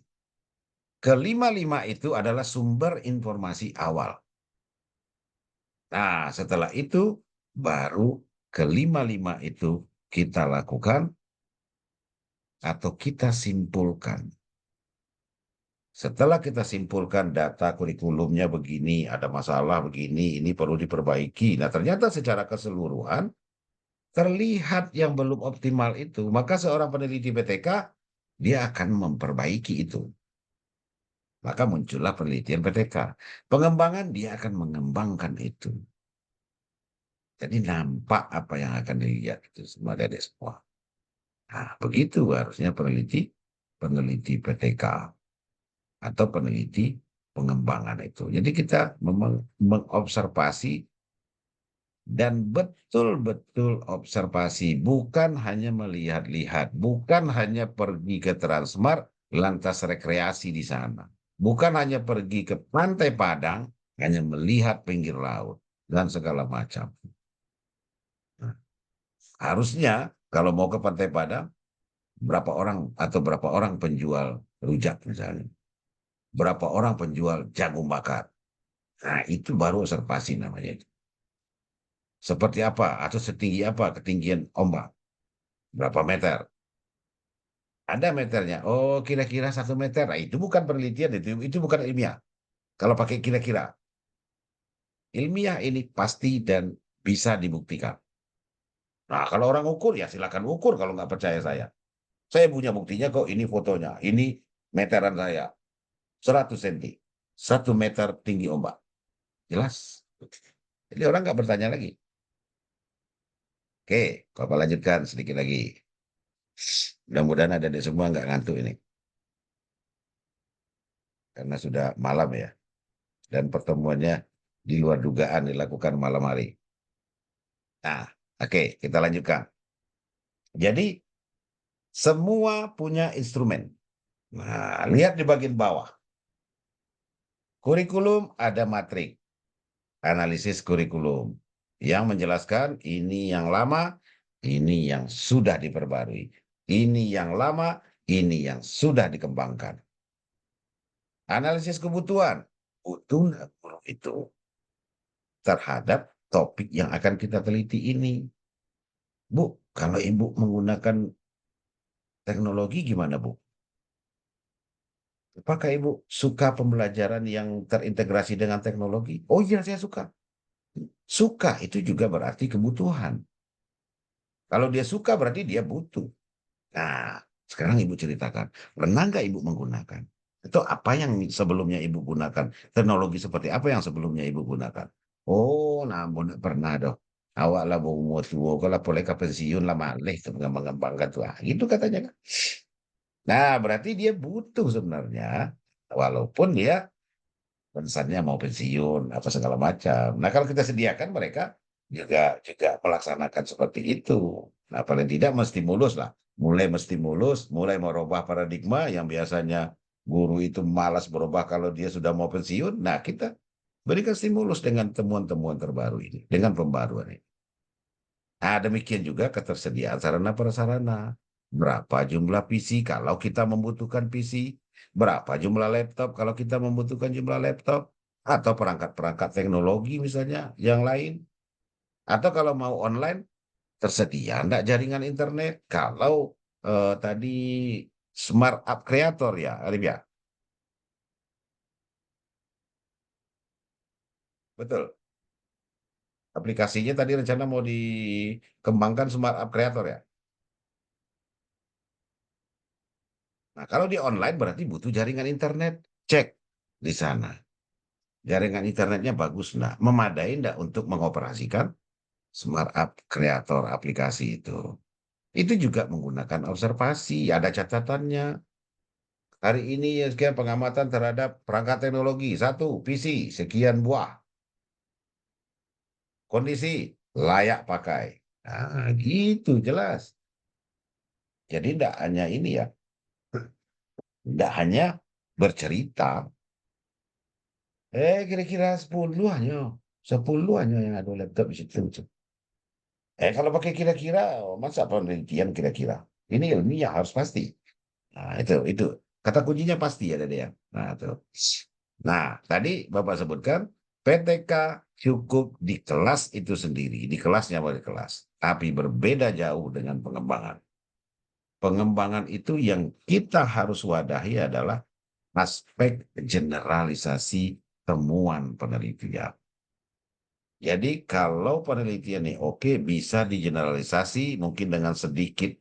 Kelima-lima itu adalah sumber informasi awal. Nah, setelah itu, baru kelima-lima itu kita lakukan atau kita simpulkan. Setelah kita simpulkan data kurikulumnya begini, ada masalah begini, ini perlu diperbaiki. Nah, ternyata secara keseluruhan terlihat yang belum optimal itu, maka seorang peneliti PTK dia akan memperbaiki itu. Maka muncullah penelitian PTK. Pengembangan dia akan mengembangkan itu. Jadi nampak apa yang akan dilihat itu semua dari semua. Nah, begitu harusnya peneliti PTK atau peneliti pengembangan itu. Jadi kita memang mengobservasi dan betul-betul observasi, bukan hanya melihat-lihat, bukan hanya pergi ke Transmart lantas rekreasi di sana, bukan hanya pergi ke Pantai Padang hanya melihat pinggir laut dan segala macam. Nah, harusnya kalau mau ke Pantai Padang, berapa orang atau berapa orang penjual rujak misalnya, berapa orang penjual jagung bakar. Nah, itu baru observasi namanya. Seperti apa atau setinggi apa ketinggian ombak, berapa meter, ada meternya. Oh, kira-kira 1 meter. Nah, itu bukan penelitian, itu bukan ilmiah. Kalau pakai kira-kira, ilmiah ini pasti dan bisa dibuktikan. Nah, kalau orang ukur ya silakan ukur kalau nggak percaya saya. Saya punya buktinya kok, ini fotonya, ini meteran saya, 100 cm, 1 meter tinggi ombak. Jelas. Jadi orang nggak bertanya lagi. Oke, Bapak lanjutkan sedikit lagi. Mudah-mudahan ada di semua nggak ngantuk ini. Karena sudah malam ya. Dan pertemuannya di luar dugaan dilakukan malam hari. Nah, oke, kita lanjutkan. Jadi, semua punya instrumen. Nah, lihat di bagian bawah. Kurikulum ada matrik. Analisis kurikulum. Yang menjelaskan ini yang lama, ini yang sudah diperbarui. Ini yang lama, ini yang sudah dikembangkan. Analisis kebutuhan. Butuh nggak guru itu terhadap topik yang akan kita teliti ini. Bu, kalau Ibu menggunakan teknologi gimana, Bu? Apakah Ibu suka pembelajaran yang terintegrasi dengan teknologi? Oh iya, saya suka. Suka itu juga berarti kebutuhan. Kalau dia suka berarti dia butuh. Nah, sekarang Ibu ceritakan, pernah nggak Ibu menggunakan? Itu apa yang sebelumnya Ibu gunakan? Teknologi seperti apa yang sebelumnya Ibu gunakan? Oh, namun pernah dong. Awak lah mau tua, kalau boleh ke pensiun lah malih ke mengembangkan tua. Gitu katanya kan. Nah, berarti dia butuh sebenarnya, walaupun dia pesannya mau pensiun, apa segala macam. Nah, kalau kita sediakan mereka juga melaksanakan seperti itu. Nah, paling tidak menstimulus lah. Mulai menstimulus, mulai merubah paradigma yang biasanya guru itu malas berubah kalau dia sudah mau pensiun. Nah, kita berikan stimulus dengan temuan-temuan terbaru ini, dengan pembaruan ini. Nah, demikian juga ketersediaan sarana prasarana. Berapa jumlah PC kalau kita membutuhkan PC? Berapa jumlah laptop kalau kita membutuhkan jumlah laptop? Atau perangkat-perangkat teknologi misalnya yang lain? Atau kalau mau online, tersedia enggak jaringan internet? Kalau tadi smart app creator ya, Arif ya? Betul. Aplikasinya tadi rencana mau dikembangkan smart app creator ya? Nah, kalau di online berarti butuh jaringan internet. Cek di sana. Jaringan internetnya bagus enggak? Memadai enggak untuk mengoperasikan smart app kreator aplikasi itu? Itu juga menggunakan observasi, ada catatannya. Hari ini ya sekian pengamatan terhadap perangkat teknologi. 1, PC, sekian buah. Kondisi, layak pakai. Nah, gitu jelas. Jadi enggak hanya ini ya, enggak hanya bercerita. Kira-kira 10 hanya. 10 hanya yang ada laptop di situ. Kalau pakai kira-kira, masa penelitian kira-kira? Ini ilmiah harus pasti. Nah, itu. Kata kuncinya pasti ada dia. Nah, itu. Nah, tadi Bapak sebutkan PTK cukup di kelas itu sendiri, di kelasnya di kelas. Tapi berbeda jauh dengan pengembangan. Pengembangan itu yang kita harus wadahi adalah aspek generalisasi temuan penelitian. Jadi kalau penelitian ini oke, bisa digeneralisasi mungkin dengan sedikit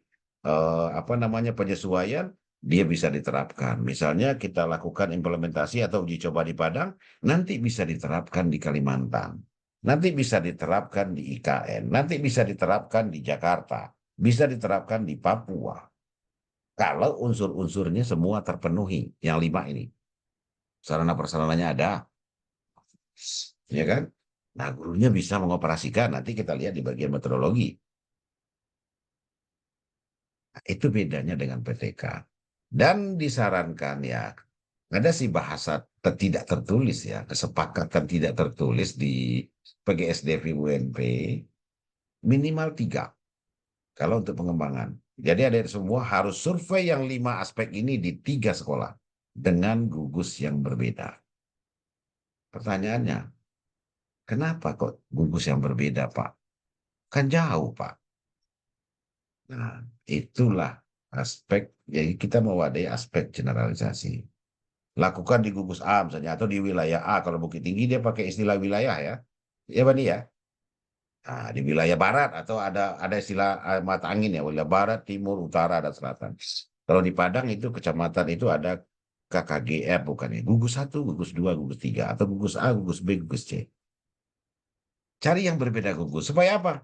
penyesuaian, dia bisa diterapkan. Misalnya kita lakukan implementasi atau uji coba di Padang, nanti bisa diterapkan di Kalimantan, nanti bisa diterapkan di IKN, nanti bisa diterapkan di Jakarta, bisa diterapkan di Papua. Kalau unsur-unsurnya semua terpenuhi, yang 5 ini, sarana prasarananya ada, ya kan? Nah, gurunya bisa mengoperasikan, nanti kita lihat di bagian metodologi. Nah, itu bedanya dengan PTK. Dan disarankan ya, ada sih bahasa tidak tertulis ya, kesepakatan tidak tertulis di PGSD UNP, minimal 3 kalau untuk pengembangan. Jadi ada semua harus survei yang 5 aspek ini di 3 sekolah dengan gugus yang berbeda. Pertanyaannya, kenapa kok gugus yang berbeda, Pak? Kan jauh, Pak. Nah, itulah aspek, jadi kita mewadahi aspek generalisasi. Lakukan di gugus A misalnya, atau di wilayah A. Kalau Bukit Tinggi dia pakai istilah wilayah ya. Ya, Bani ya. Nah, di wilayah barat atau ada istilah mata angin ya, wilayah barat, timur, utara, dan selatan. Kalau di Padang itu kecamatan itu ada KKGR bukan ya. Gugus 1, gugus 2, gugus 3. Atau gugus A, gugus B, gugus C. Cari yang berbeda gugus. Supaya apa?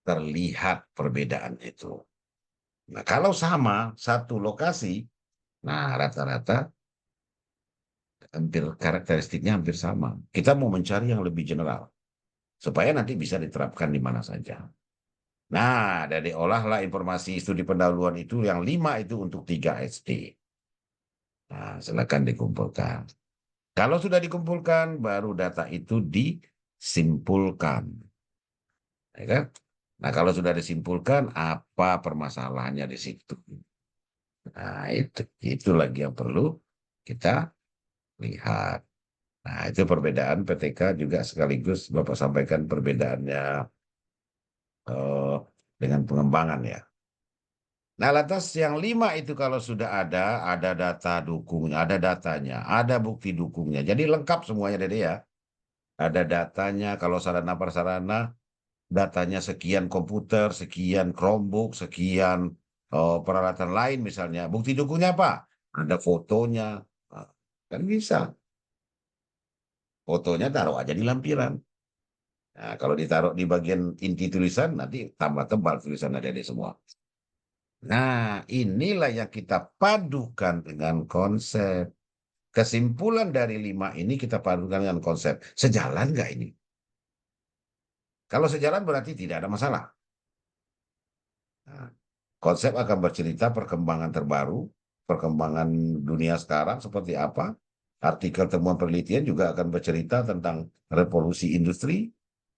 Terlihat perbedaan itu. Nah, kalau sama satu lokasi, nah rata-rata hampir karakteristiknya hampir sama. Kita mau mencari yang lebih general supaya nanti bisa diterapkan di mana saja. Nah, dari olahlah informasi studi pendahuluan itu yang 5 itu untuk 3 SD. Nah, silakan dikumpulkan. Kalau sudah dikumpulkan, baru data itu disimpulkan. Ya kan? Nah, kalau sudah disimpulkan, apa permasalahannya di situ? Nah, itu lagi yang perlu kita lihat. Nah, itu perbedaan PTK juga sekaligus Bapak sampaikan perbedaannya dengan pengembangan ya. Nah, lantas yang 5 itu kalau sudah ada data dukungnya, ada datanya, ada bukti dukungnya. Jadi lengkap semuanya Dede ya. Ada datanya, kalau sarana-prasarana, datanya sekian komputer, sekian Chromebook, sekian peralatan lain misalnya. Bukti dukungnya apa? Ada fotonya. Nah, kan bisa. Fotonya taruh aja di lampiran. Nah, kalau ditaruh di bagian inti tulisan, nanti tambah tebal tulisan Dede semua. Nah, inilah yang kita padukan dengan konsep. Kesimpulan dari 5 ini kita padukan dengan konsep. Sejalan nggak ini? Kalau sejalan berarti tidak ada masalah. Nah, konsep akan bercerita perkembangan terbaru, perkembangan dunia sekarang seperti apa. Artikel temuan penelitian juga akan bercerita tentang revolusi industri.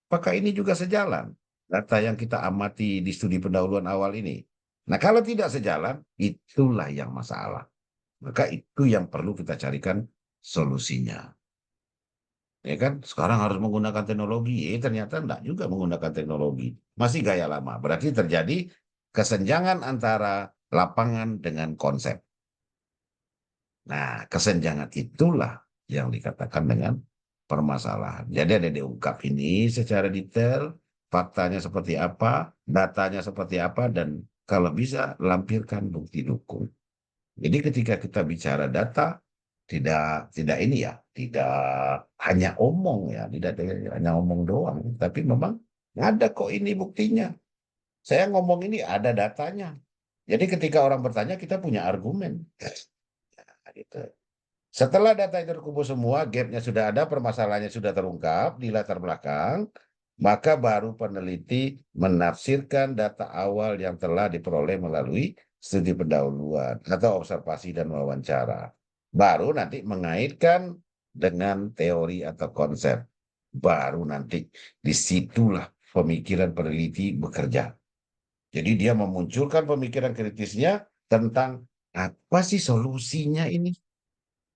Apakah ini juga sejalan? Data yang kita amati di studi pendahuluan awal ini. Nah, kalau tidak sejalan, itulah yang masalah. Maka itu yang perlu kita carikan solusinya. Ya kan? Sekarang harus menggunakan teknologi. Ternyata enggak juga menggunakan teknologi. Masih gaya lama. Berarti terjadi kesenjangan antara lapangan dengan konsep. Nah, kesenjangan itulah yang dikatakan dengan permasalahan. Jadi ada diungkap ini secara detail, faktanya seperti apa, datanya seperti apa, dan kalau bisa lampirkan bukti dukung. Jadi ketika kita bicara data, tidak ini ya, tidak hanya omong ya, tidak hanya omong doang, tapi memang ada kok ini buktinya. Saya ngomong ini ada datanya. Jadi ketika orang bertanya kita punya argumen. Nah, gitu. Setelah data itu terkumpul semua, gapnya sudah ada, permasalahannya sudah terungkap di latar belakang, maka baru peneliti menafsirkan data awal yang telah diperoleh melalui studi pendahuluan atau observasi dan wawancara. Baru nanti mengaitkan dengan teori atau konsep. Baru nanti disitulah pemikiran peneliti bekerja. Jadi dia memunculkan pemikiran kritisnya tentang apa sih solusinya ini?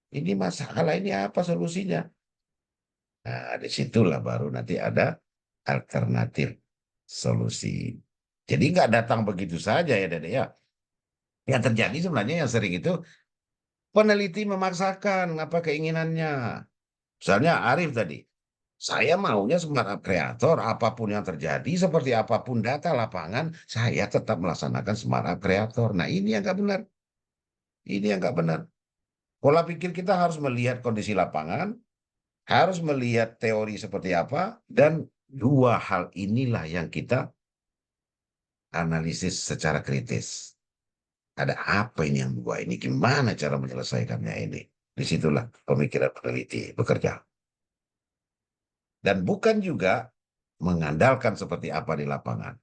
Ini masalah ini apa solusinya? Nah, disitulah baru nanti ada alternatif solusi. Jadi nggak datang begitu saja ya, Dede ya. Yang terjadi sebenarnya yang sering itu peneliti memaksakan apa keinginannya. Misalnya Arif tadi, saya maunya smart up kreator, apapun yang terjadi, seperti apapun data lapangan, saya tetap melaksanakan smart up kreator. Nah, ini yang nggak benar. Ini yang nggak benar. Pola pikir kita harus melihat kondisi lapangan, harus melihat teori seperti apa, dan dua hal inilah yang kita analisis secara kritis. Ada apa ini yang dua ini? Gimana cara menyelesaikannya ini? Disitulah pemikiran peneliti bekerja. Dan bukan juga mengandalkan seperti apa di lapangan.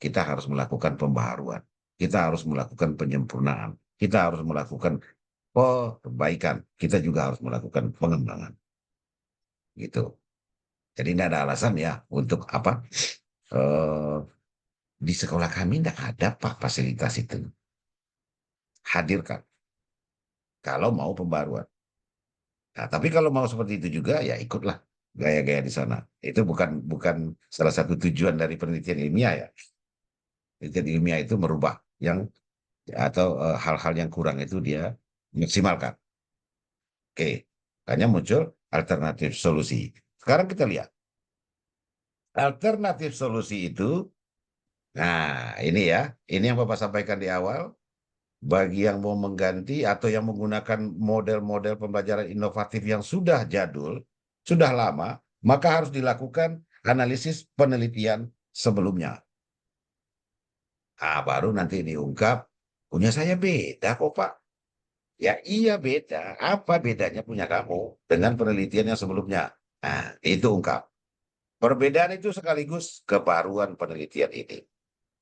Kita harus melakukan pembaharuan. Kita harus melakukan penyempurnaan. Kita harus melakukan perbaikan. Kita juga harus melakukan pengembangan. Gitu. Jadi tidak ada alasan ya untuk apa? Di sekolah kami tidak ada Pak fasilitas itu. Hadirkan. Kalau mau pembaruan. Nah, tapi kalau mau seperti itu juga ya ikutlah gaya-gaya di sana. Itu bukan salah satu tujuan dari penelitian ilmiah ya. Penelitian ilmiah itu merubah yang atau hal-hal yang kurang itu dia maksimalkan. Oke, hanya muncul alternatif solusi. Sekarang kita lihat. Alternatif solusi itu, nah ini ya, ini yang Bapak sampaikan di awal, bagi yang mau mengganti atau yang menggunakan model-model pembelajaran inovatif yang sudah jadul, sudah lama, maka harus dilakukan analisis penelitian sebelumnya. Baru nanti diungkap, punya saya beda kok Pak. Ya iya beda. Apa bedanya punya kamu dengan penelitian yang sebelumnya? Nah, itu ungkap. Perbedaan itu sekaligus kebaruan penelitian ini.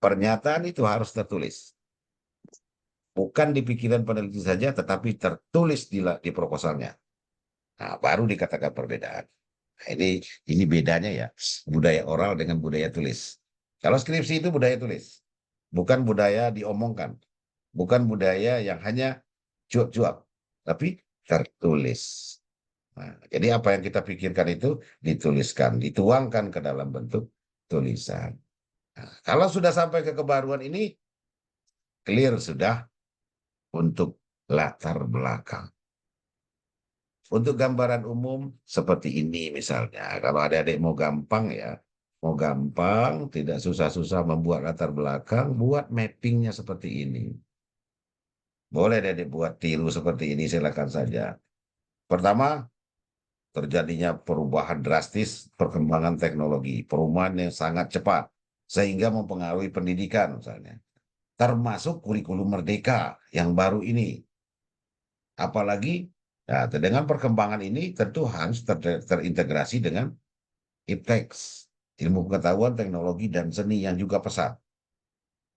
Pernyataan itu harus tertulis. Bukan di pikiran peneliti saja, tetapi tertulis di proposalnya. Nah, baru dikatakan perbedaan. Nah, ini bedanya ya, budaya oral dengan budaya tulis. Kalau skripsi itu budaya tulis, bukan budaya diomongkan, bukan budaya yang hanya cuap-cuap, tapi tertulis. Nah, jadi apa yang kita pikirkan itu dituliskan, dituangkan ke dalam bentuk tulisan. Nah, kalau sudah sampai ke kebaruan ini, clear sudah untuk latar belakang. Untuk gambaran umum seperti ini misalnya, kalau adik-adik mau gampang ya, mau gampang, tidak susah-susah membuat latar belakang, buat mappingnya seperti ini. Boleh adik buat tiru seperti ini, silakan saja. Pertama, terjadinya perubahan drastis perkembangan teknologi, perubahan yang sangat cepat, sehingga mempengaruhi pendidikan misalnya. Termasuk kurikulum merdeka yang baru ini. Apalagi ya, dengan perkembangan ini tentu harus terintegrasi dengan IPTEX, ilmu pengetahuan, teknologi, dan seni yang juga pesat.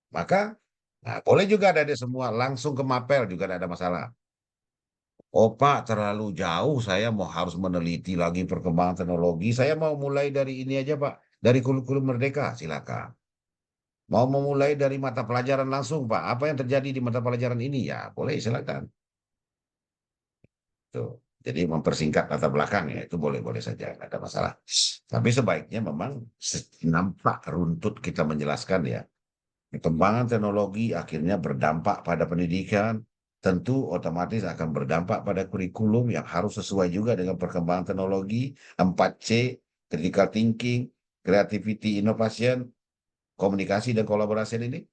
Maka boleh juga ada semua langsung ke Mapel juga tidak ada masalah. Oh Pak, terlalu jauh saya mau harus meneliti lagi perkembangan teknologi. Saya mau mulai dari ini aja Pak, dari kurikulum merdeka, silakan. Mau memulai dari mata pelajaran langsung Pak, apa yang terjadi di mata pelajaran ini? Ya boleh, silakan. Tuh. Jadi mempersingkat latar belakang ya itu boleh-boleh saja, nggak ada masalah. Tapi sebaiknya memang nampak runtut kita menjelaskan ya. Perkembangan teknologi akhirnya berdampak pada pendidikan, tentu otomatis akan berdampak pada kurikulum yang harus sesuai juga dengan perkembangan teknologi, 4C, critical thinking, creativity, innovation, komunikasi dan kolaborasi ini,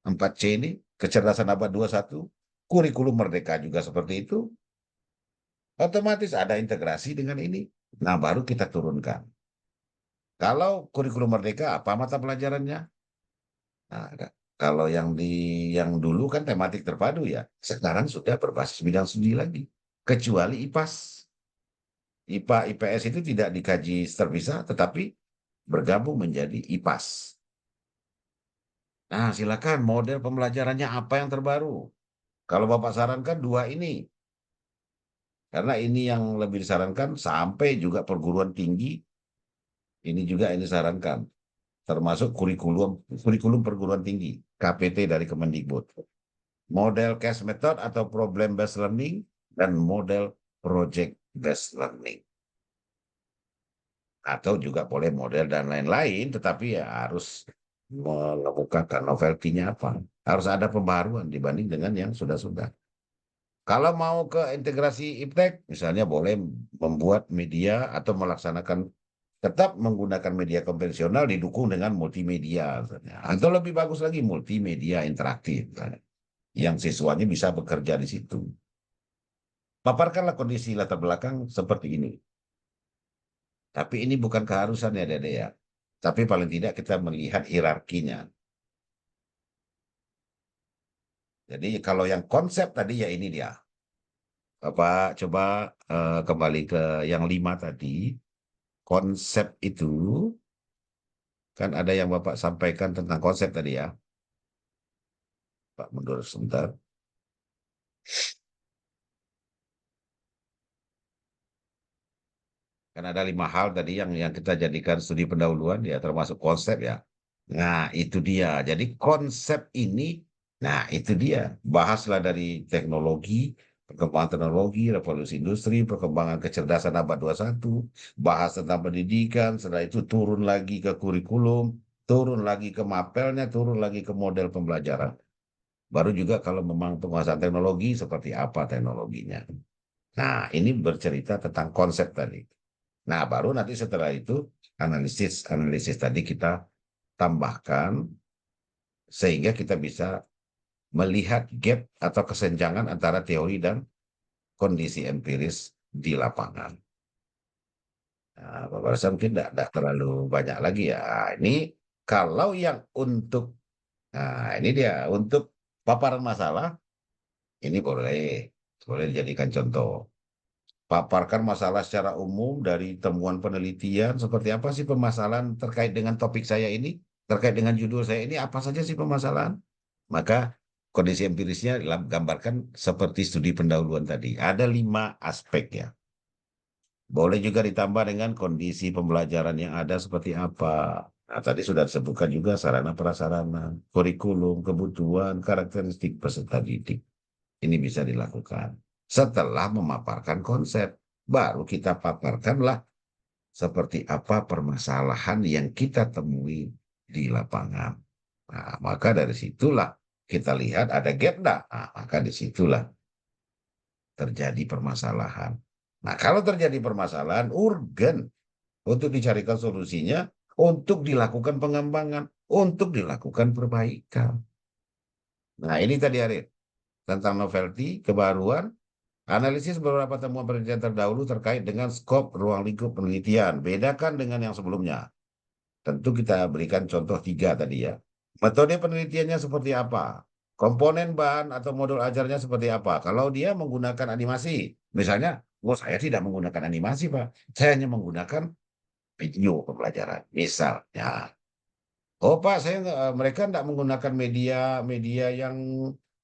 4C ini, kecerdasan abad 21, kurikulum merdeka juga seperti itu, otomatis ada integrasi dengan ini. Nah, baru kita turunkan. Kalau kurikulum merdeka, apa mata pelajarannya? Nah, kalau yang dulu kan tematik terpadu ya, sekarang sudah berbasis bidang studi lagi. Kecuali IPAS. IPA, IPS itu tidak dikaji terpisah, tetapi bergabung menjadi IPAS. Nah, silakan model pembelajarannya apa yang terbaru. Kalau Bapak sarankan dua ini. Karena ini yang lebih disarankan sampai juga perguruan tinggi, ini juga ini sarankan. Termasuk kurikulum perguruan tinggi, KPT dari Kemendikbud. Model case method atau problem based learning dan model project based learning. Atau juga boleh model dan lain-lain, tetapi ya harus mengemukakan novelty-nya apa. Harus ada pembaruan dibanding dengan yang sudah-sudah. Kalau mau ke integrasi IPTEK, misalnya boleh membuat media atau melaksanakan tetap menggunakan media konvensional didukung dengan multimedia. Misalnya. Atau lebih bagus lagi multimedia interaktif. Misalnya. Yang siswanya bisa bekerja di situ. Paparkanlah kondisi latar belakang seperti ini. Tapi ini bukan keharusan ya Dede ya. Tapi paling tidak kita melihat hierarkinya. Jadi kalau yang konsep tadi ya ini dia. Bapak coba kembali ke yang 5 tadi. konsep itu, kan ada yang Bapak sampaikan tentang konsep tadi ya. Pak mundur sebentar. Kan ada 5 hal tadi yang kita jadikan studi pendahuluan ya, termasuk konsep ya. Nah, itu dia. Jadi konsep ini, nah itu dia. Bahaslah dari teknologi, perkembangan teknologi, revolusi industri, perkembangan kecerdasan abad 21, bahas tentang pendidikan, setelah itu turun lagi ke kurikulum, turun lagi ke mapelnya, turun lagi ke model pembelajaran. Baru juga kalau memang penguasaan teknologi, seperti apa teknologinya. Nah, ini bercerita tentang konsep tadi. Nah, baru nanti setelah itu analisis tadi kita tambahkan sehingga kita bisa melihat gap atau kesenjangan antara teori dan kondisi empiris di lapangan. Nah, Bapak rasa mungkin tidak terlalu banyak lagi ya. Ini kalau yang untuk, nah ini dia, untuk paparan masalah, ini boleh dijadikan contoh. Paparkan masalah secara umum dari temuan penelitian, seperti apa sih permasalahan terkait dengan topik saya ini, terkait dengan judul saya ini, apa saja sih permasalahan? Maka kondisi empirisnya gambarkan seperti studi pendahuluan tadi. Ada 5 aspek ya. Boleh juga ditambah dengan kondisi pembelajaran yang ada seperti apa. Nah, tadi sudah disebutkan juga sarana prasarana, kurikulum, kebutuhan, karakteristik peserta didik. Ini bisa dilakukan. Setelah memaparkan konsep, baru kita paparkanlah seperti apa permasalahan yang kita temui di lapangan. Nah, maka dari situlah kita lihat ada gap enggak? Nah, maka disitulah terjadi permasalahan. Nah, kalau terjadi permasalahan, urgen untuk dicarikan solusinya, untuk dilakukan pengembangan, untuk dilakukan perbaikan. Nah, ini tadi Arif, tentang novelty, kebaruan, analisis beberapa temuan penelitian terdahulu terkait dengan skop ruang lingkup penelitian. Bedakan dengan yang sebelumnya. Tentu kita berikan contoh 3 tadi ya. Metode penelitiannya seperti apa? Komponen bahan atau modul ajarnya seperti apa? Kalau dia menggunakan animasi, misalnya, saya tidak menggunakan animasi, Pak. Saya hanya menggunakan video pembelajaran, misalnya. Oh, Pak, mereka tidak menggunakan media yang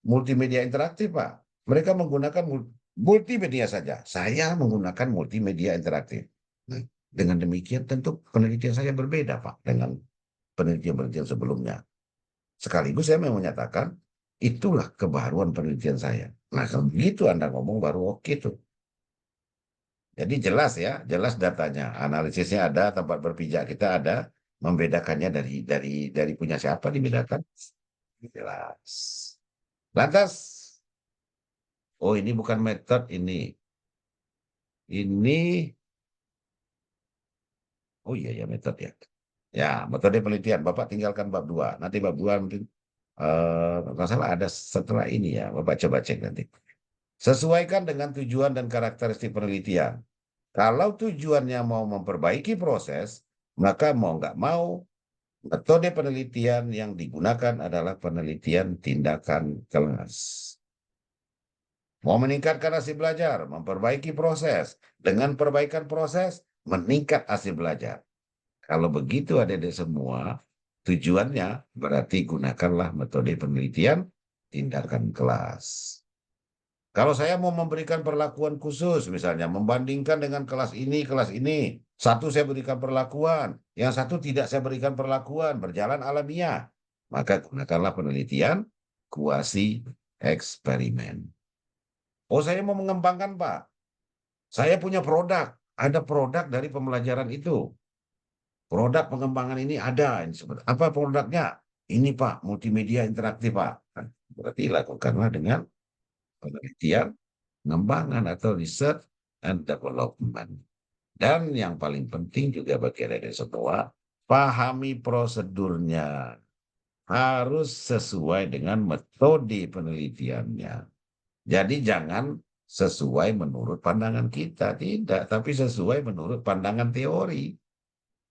multimedia interaktif, Pak. Mereka menggunakan multimedia saja. Saya menggunakan multimedia interaktif. Nah, dengan demikian tentu penelitian saya berbeda, Pak, dengan penelitian-penelitian sebelumnya. Sekaligus saya mau menyatakan itulah kebaruan penelitian saya. Nah, kalau begitu Anda ngomong baru oke tuh. Jadi jelas ya, jelas datanya, analisisnya ada, tempat berpijak kita ada, membedakannya dari punya siapa dibedakan. Jelas. Lantas, oh ini bukan metode ini. Ini, oh iya ya metode ya. Ya, metode penelitian. Bapak tinggalkan bab 2. Nanti bab 2 mungkin nggak salah ada setelah ini ya. Bapak coba cek nanti. Sesuaikan dengan tujuan dan karakteristik penelitian. Kalau tujuannya mau memperbaiki proses, maka mau nggak mau, metode penelitian yang digunakan adalah penelitian tindakan kelas. Mau meningkatkan hasil belajar, memperbaiki proses. Dengan perbaikan proses, meningkat hasil belajar. Kalau begitu adik-adik semua, tujuannya berarti gunakanlah metode penelitian tindakan kelas. Kalau saya mau memberikan perlakuan khusus, misalnya membandingkan dengan kelas ini, satu saya berikan perlakuan, yang satu tidak saya berikan perlakuan, berjalan alamiah, maka gunakanlah penelitian kuasi eksperimen. Oh, saya mau mengembangkan, Pak. Saya punya produk, ada produk dari pembelajaran itu. Produk pengembangan ini ada. Apa produknya? Ini, Pak, multimedia interaktif, Pak. Berarti lakukanlah dengan penelitian pengembangan atau research and development. Dan yang paling penting juga bagi adik semua, pahami prosedurnya. Harus sesuai dengan metode penelitiannya. Jadi jangan sesuai menurut pandangan kita, tidak, tapi sesuai menurut pandangan teori.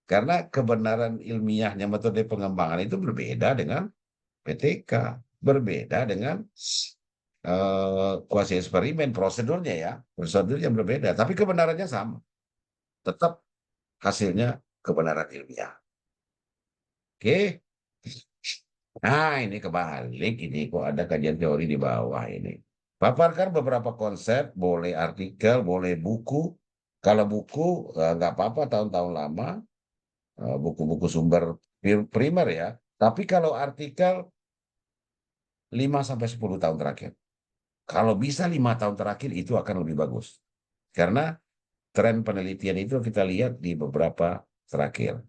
Karena kebenaran ilmiahnya metode pengembangan itu berbeda dengan PTK, berbeda dengan kuasi eksperimen, prosedurnya ya, prosedurnya berbeda, tapi kebenarannya sama. Tetap hasilnya kebenaran ilmiah. Oke. Nah, ini kebalik ini kok ada kajian teori di bawah ini. Paparkan beberapa konsep, boleh artikel, boleh buku. Kalau buku nggak apa-apa tahun-tahun lama, buku-buku sumber primer ya. Tapi kalau artikel 5 sampai 10 tahun terakhir. Kalau bisa 5 tahun terakhir itu akan lebih bagus. Karena tren penelitian itu kita lihat di beberapa terakhir.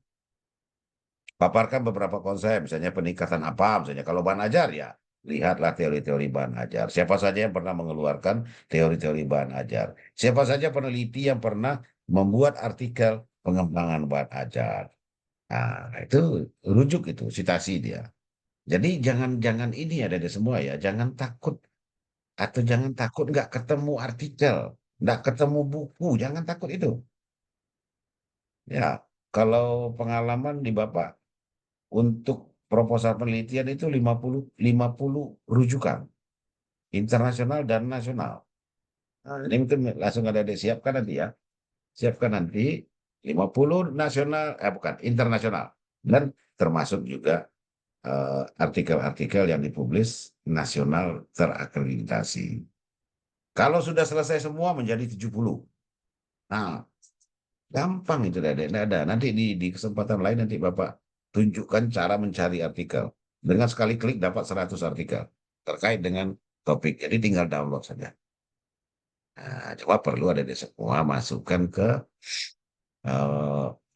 Paparkan beberapa konsep, misalnya peningkatan apa, misalnya kalau bahan ajar ya, lihatlah teori-teori bahan ajar. Siapa saja yang pernah mengeluarkan teori-teori bahan ajar. Siapa saja peneliti yang pernah membuat artikel pengembangan bahan ajar. Nah, itu rujuk itu, citasi dia. Jadi jangan ini ada semua ya, jangan takut atau jangan takut nggak ketemu artikel, nggak ketemu buku, jangan takut itu. Ya, kalau pengalaman di Bapak untuk proposal penelitian itu 50 rujukan internasional dan nasional. Nah, ini mungkin langsung ada disiapkan nanti ya. Siapkan nanti 50 nasional, bukan internasional, dan termasuk juga artikel-artikel yang dipublis nasional terakreditasi. Kalau sudah selesai semua menjadi 70. Nah, gampang itu Dede. Ada. Nanti di kesempatan lain nanti Bapak tunjukkan cara mencari artikel. Dengan sekali klik dapat 100 artikel terkait dengan topik. Jadi tinggal download saja. Nah, coba perlu ada di semua masukkan ke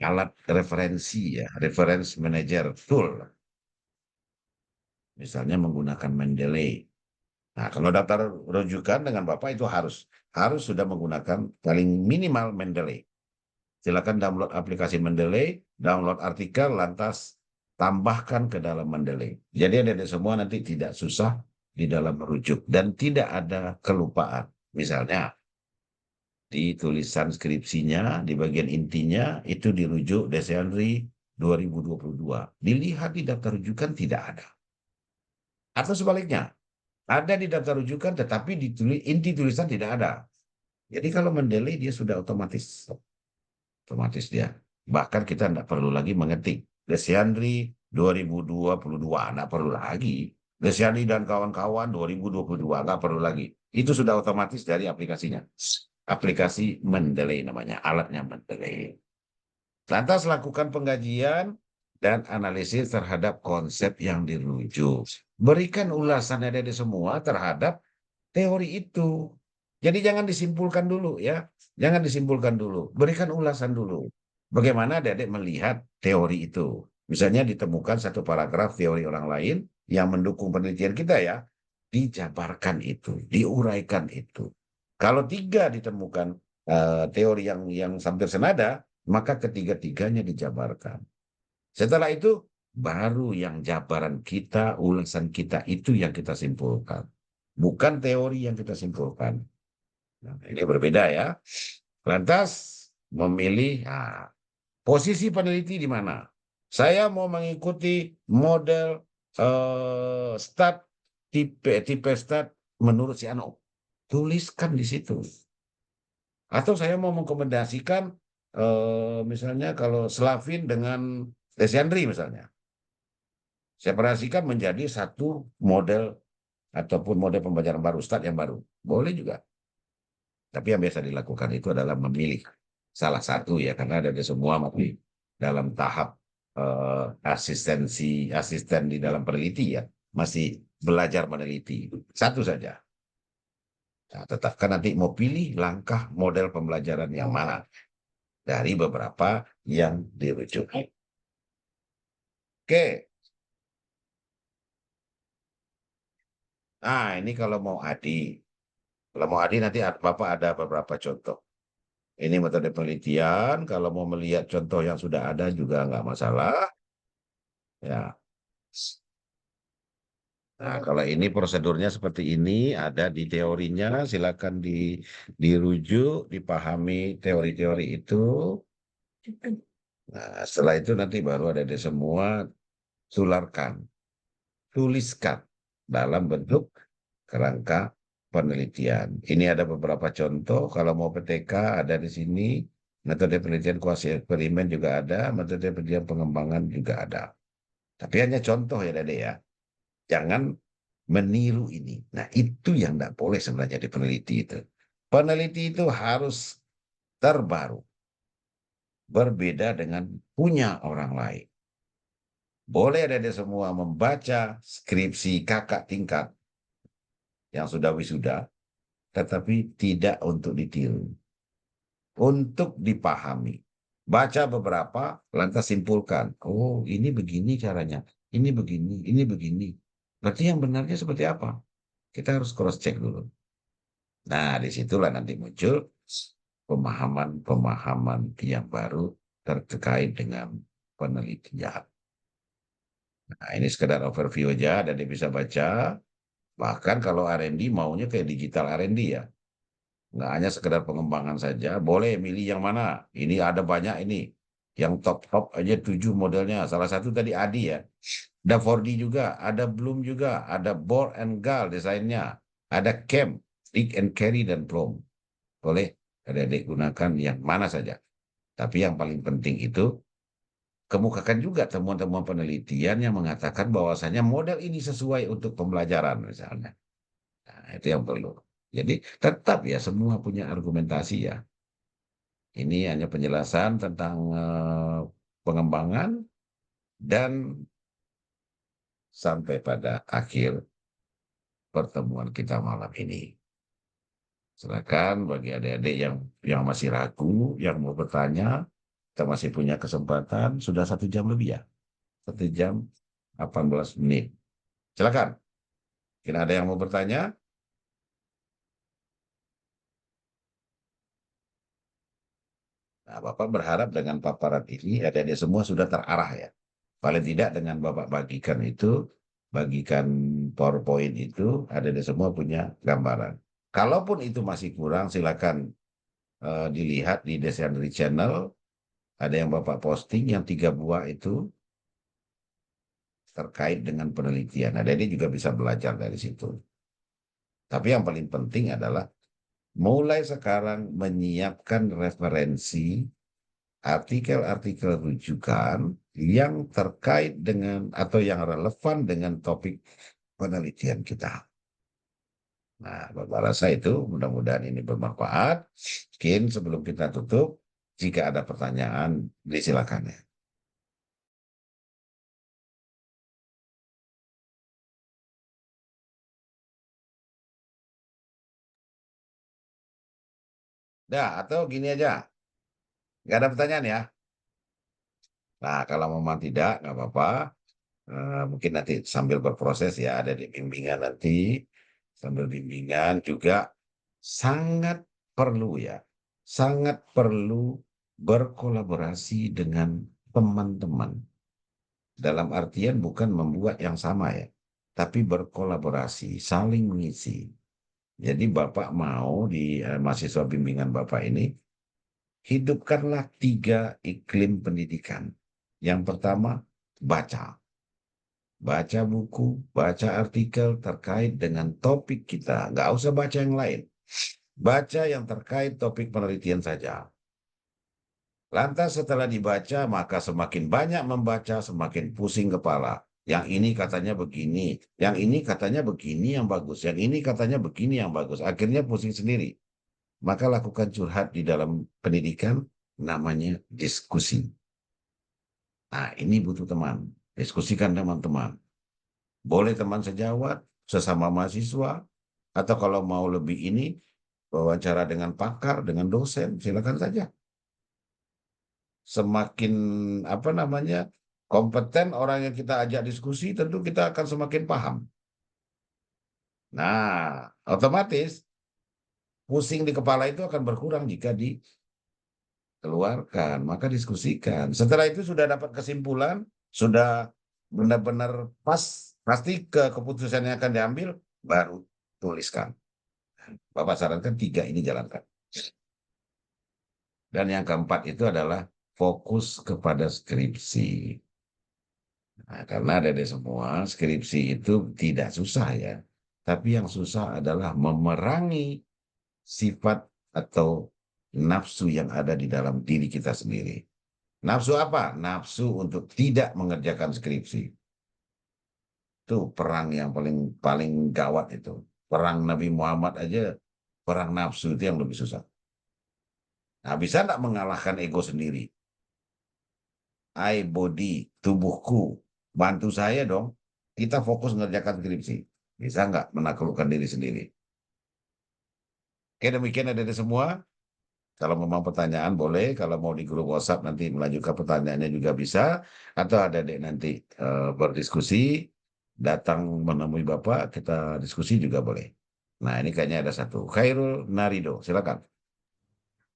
alat referensi ya, reference manager tool. Misalnya menggunakan Mendeley. Nah, kalau daftar rujukan dengan Bapak itu harus sudah menggunakan paling minimal Mendeley. Silakan download aplikasi Mendeley, download artikel, lantas tambahkan ke dalam Mendeley. Jadi ada semua nanti tidak susah di dalam merujuk dan tidak ada kelupaan. Misalnya di tulisan skripsinya, di bagian intinya itu dirujuk Desyandri 2022. Dilihat di daftar rujukan tidak ada. Atau sebaliknya, ada di daftar rujukan tetapi di inti tulisan tidak ada. Jadi kalau Mendeley dia sudah otomatis dia. Bahkan kita tidak perlu lagi mengetik Desyandri 2022, tidak perlu lagi. Desyandri dan kawan-kawan 2022, nggak perlu lagi. Itu sudah otomatis dari aplikasinya. Aplikasi Mendeley namanya, alatnya Mendeley. Lantas lakukan pengkajian dan analisis terhadap konsep yang dirujuk. Berikan ulasan dari semua terhadap teori itu. Jadi jangan disimpulkan dulu ya. Jangan disimpulkan dulu. Berikan ulasan dulu. Bagaimana Dedek melihat teori itu. Misalnya ditemukan satu paragraf teori orang lain yang mendukung penelitian kita ya. Dijabarkan itu. Diuraikan itu. Kalau 3 ditemukan teori yang hampir senada, maka ketiga-tiganya dijabarkan. Setelah itu baru yang jabaran kita, ulasan kita itu yang kita simpulkan. Bukan teori yang kita simpulkan. Nah, ini berbeda ya. Lantas memilih posisi peneliti di mana. Saya mau mengikuti model stat tipe stat menurut si Ano. Tuliskan di situ. Atau saya mau mengkomendasikan misalnya kalau Slavin dengan Desyandri misalnya. Saya perhatikan menjadi satu model ataupun model pembelajaran baru, stat yang baru. Boleh juga. Tapi yang biasa dilakukan itu adalah memilih salah satu ya, karena ada semua masih dalam tahap asisten di dalam peneliti ya, masih belajar meneliti. Satu saja. Nah, tetapkan nanti mau pilih langkah model pembelajaran yang mana dari beberapa yang dirujuk. Oke. Nah, ini kalau mau ADI. Kalau mau ADI nanti Bapak ada beberapa contoh. Ini metode penelitian, kalau mau melihat contoh yang sudah ada juga nggak masalah. Ya. Nah, kalau ini prosedurnya seperti ini, ada di teorinya, silakan dirujuk, dipahami teori-teori itu. Nah, setelah itu nanti baru ada di semua, tularkan, tuliskan dalam bentuk kerangka penelitian. Ini ada beberapa contoh, kalau mau PTK ada di sini, metode penelitian kuasi eksperimen juga ada, metode penelitian pengembangan juga ada. Tapi hanya contoh ya Dede ya. Jangan meniru ini. Nah itu yang tidak boleh sebenarnya di peneliti itu. Peneliti itu harus terbaru. Berbeda dengan punya orang lain. Boleh Dede semua membaca skripsi kakak tingkat yang sudah wisuda, tetapi tidak untuk ditiru. Untuk dipahami. Baca beberapa, lantas simpulkan. Oh, ini begini caranya. Ini begini, ini begini. Berarti yang benarnya seperti apa? Kita harus cross-check dulu. Nah, disitulah nanti muncul pemahaman-pemahaman yang baru terkait dengan penelitian. Nah, ini sekedar overview aja, dan dia bisa baca. Bahkan kalau R&D maunya kayak digital R&D ya. Nggak hanya sekedar pengembangan saja, boleh milih yang mana. Ini ada banyak ini. Yang top-top aja 7 modelnya. Salah satu tadi Adi ya. Ada 4D juga, ada Bloom juga, ada Bohr and Gall desainnya. Ada Chem, Stick and Carry, dan Plum. Boleh adik-adik gunakan yang mana saja. Tapi yang paling penting itu, kemukakan juga temuan-temuan penelitian yang mengatakan bahwasanya model ini sesuai untuk pembelajaran misalnya. Nah, itu yang perlu. Jadi tetap ya semua punya argumentasi ya. Ini hanya penjelasan tentang pengembangan dan sampai pada akhir pertemuan kita malam ini. Silakan bagi adik-adik yang masih ragu, yang mau bertanya, kita masih punya kesempatan. Sudah 1 jam lebih ya, 1 jam 18 menit. Silakan. Mungkin ada yang mau bertanya? Nah, Bapak berharap dengan paparan ini adik-adik semua sudah terarah ya. Paling tidak dengan Bapak bagikan PowerPoint itu, adik-adik semua punya gambaran. Kalaupun itu masih kurang, silakan dilihat di Desandri Channel. Ada yang Bapak posting yang 3 buah itu terkait dengan penelitian. Adik-adik juga bisa belajar dari situ. Tapi yang paling penting adalah mulai sekarang menyiapkan referensi artikel-artikel rujukan yang terkait dengan atau yang relevan dengan topik penelitian kita. Nah, Bapak rasa itu mudah-mudahan ini bermanfaat. Mungkin sebelum kita tutup, jika ada pertanyaan, disilakan ya. Dah, atau gini aja. Nggak ada pertanyaan ya? Nah, kalau memang tidak, nggak apa-apa. Mungkin nanti sambil berproses ya, ada di bimbingan nanti. Sambil bimbingan juga sangat perlu ya. Sangat perlu berkolaborasi dengan teman-teman. Dalam artian bukan membuat yang sama ya. Tapi berkolaborasi, saling mengisi. Jadi Bapak mau di mahasiswa bimbingan Bapak ini, hidupkanlah 3 iklim pendidikan. Yang pertama, baca. Baca buku, baca artikel terkait dengan topik kita. Nggak usah baca yang lain. Baca yang terkait topik penelitian saja. Lantas setelah dibaca, maka semakin banyak membaca, semakin pusing kepala. Yang ini katanya begini, yang ini katanya begini yang bagus, yang ini katanya begini yang bagus. Akhirnya pusing sendiri. Maka lakukan curhat di dalam pendidikan, namanya diskusi. Nah, ini butuh teman. Diskusikan teman-teman. Boleh teman sejawat, sesama mahasiswa, atau kalau mau lebih ini, wawancara dengan pakar, dengan dosen, silakan saja. Semakin kompeten orang yang kita ajak diskusi, tentu kita akan semakin paham. Nah, otomatis pusing di kepala itu akan berkurang jika dikeluarkan, maka diskusikan. Setelah itu sudah dapat kesimpulan, sudah benar-benar pasti keputusan yang akan diambil, baru tuliskan. Bapak sarankan 3 ini jalankan. Dan yang keempat itu adalah fokus kepada skripsi. Nah, karena ada semua, skripsi itu tidak susah ya. Tapi yang susah adalah memerangi sifat atau nafsu yang ada di dalam diri kita sendiri. Nafsu apa? Nafsu untuk tidak mengerjakan skripsi. Itu perang yang paling paling gawat itu. Perang Nabi Muhammad aja, perang nafsu itu yang lebih susah. Nah, bisa nggak mengalahkan ego sendiri? Body, tubuhku, bantu saya dong. Kita fokus mengerjakan skripsi. Bisa nggak menaklukkan diri sendiri? Oke, demikian ada semua. Kalau memang pertanyaan boleh, kalau mau di grup WhatsApp nanti melanjutkan pertanyaannya juga bisa, atau ada dek nanti berdiskusi, datang menemui Bapak, kita diskusi juga boleh. Nah, ini kayaknya ada satu. Khairul Narido, silakan.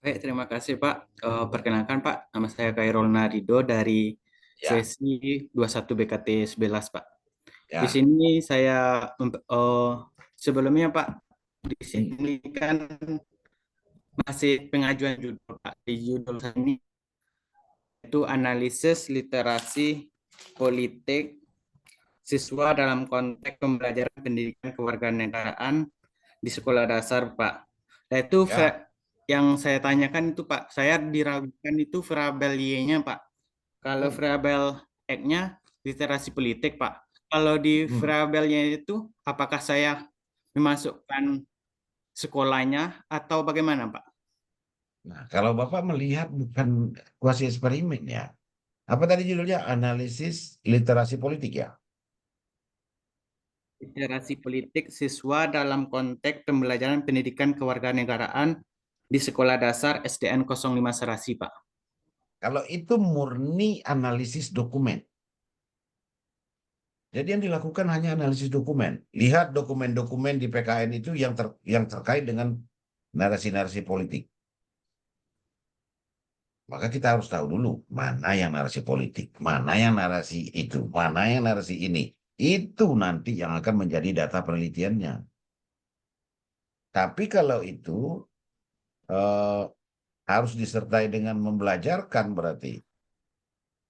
Baik, terima kasih Pak. Perkenalkan Pak, nama saya Khairul Narido dari Ya, sesi 21 BKT 11 Pak. Di ya, sini saya sebelumnya Pak, di sini kan masih pengajuan judul Pak. Di judul saya ini itu analisis literasi politik siswa dalam konteks pembelajaran pendidikan kewarganegaraan di sekolah dasar Pak. Nah itu ya. yang saya tanyakan itu Pak, saya diragukan itu variabel Y-nya Pak. Kalau variabel X-nya literasi politik Pak. Kalau di variabelnya itu apakah saya memasukkan sekolahnya atau bagaimana Pak? Nah, kalau Bapak melihat bukan kuasi eksperimen ya. Apa tadi judulnya? Analisis literasi politik ya? Literasi politik siswa dalam konteks pembelajaran pendidikan kewarganegaraan di sekolah dasar SDN 05 Serasi Pak. Kalau itu murni analisis dokumen. Jadi yang dilakukan hanya analisis dokumen. Lihat dokumen-dokumen di PKN itu yang terkait dengan narasi-narasi politik. Maka kita harus tahu dulu mana yang narasi politik, mana yang narasi itu, mana yang narasi ini. Itu nanti yang akan menjadi data penelitiannya. Tapi kalau itu harus disertai dengan membelajarkan berarti.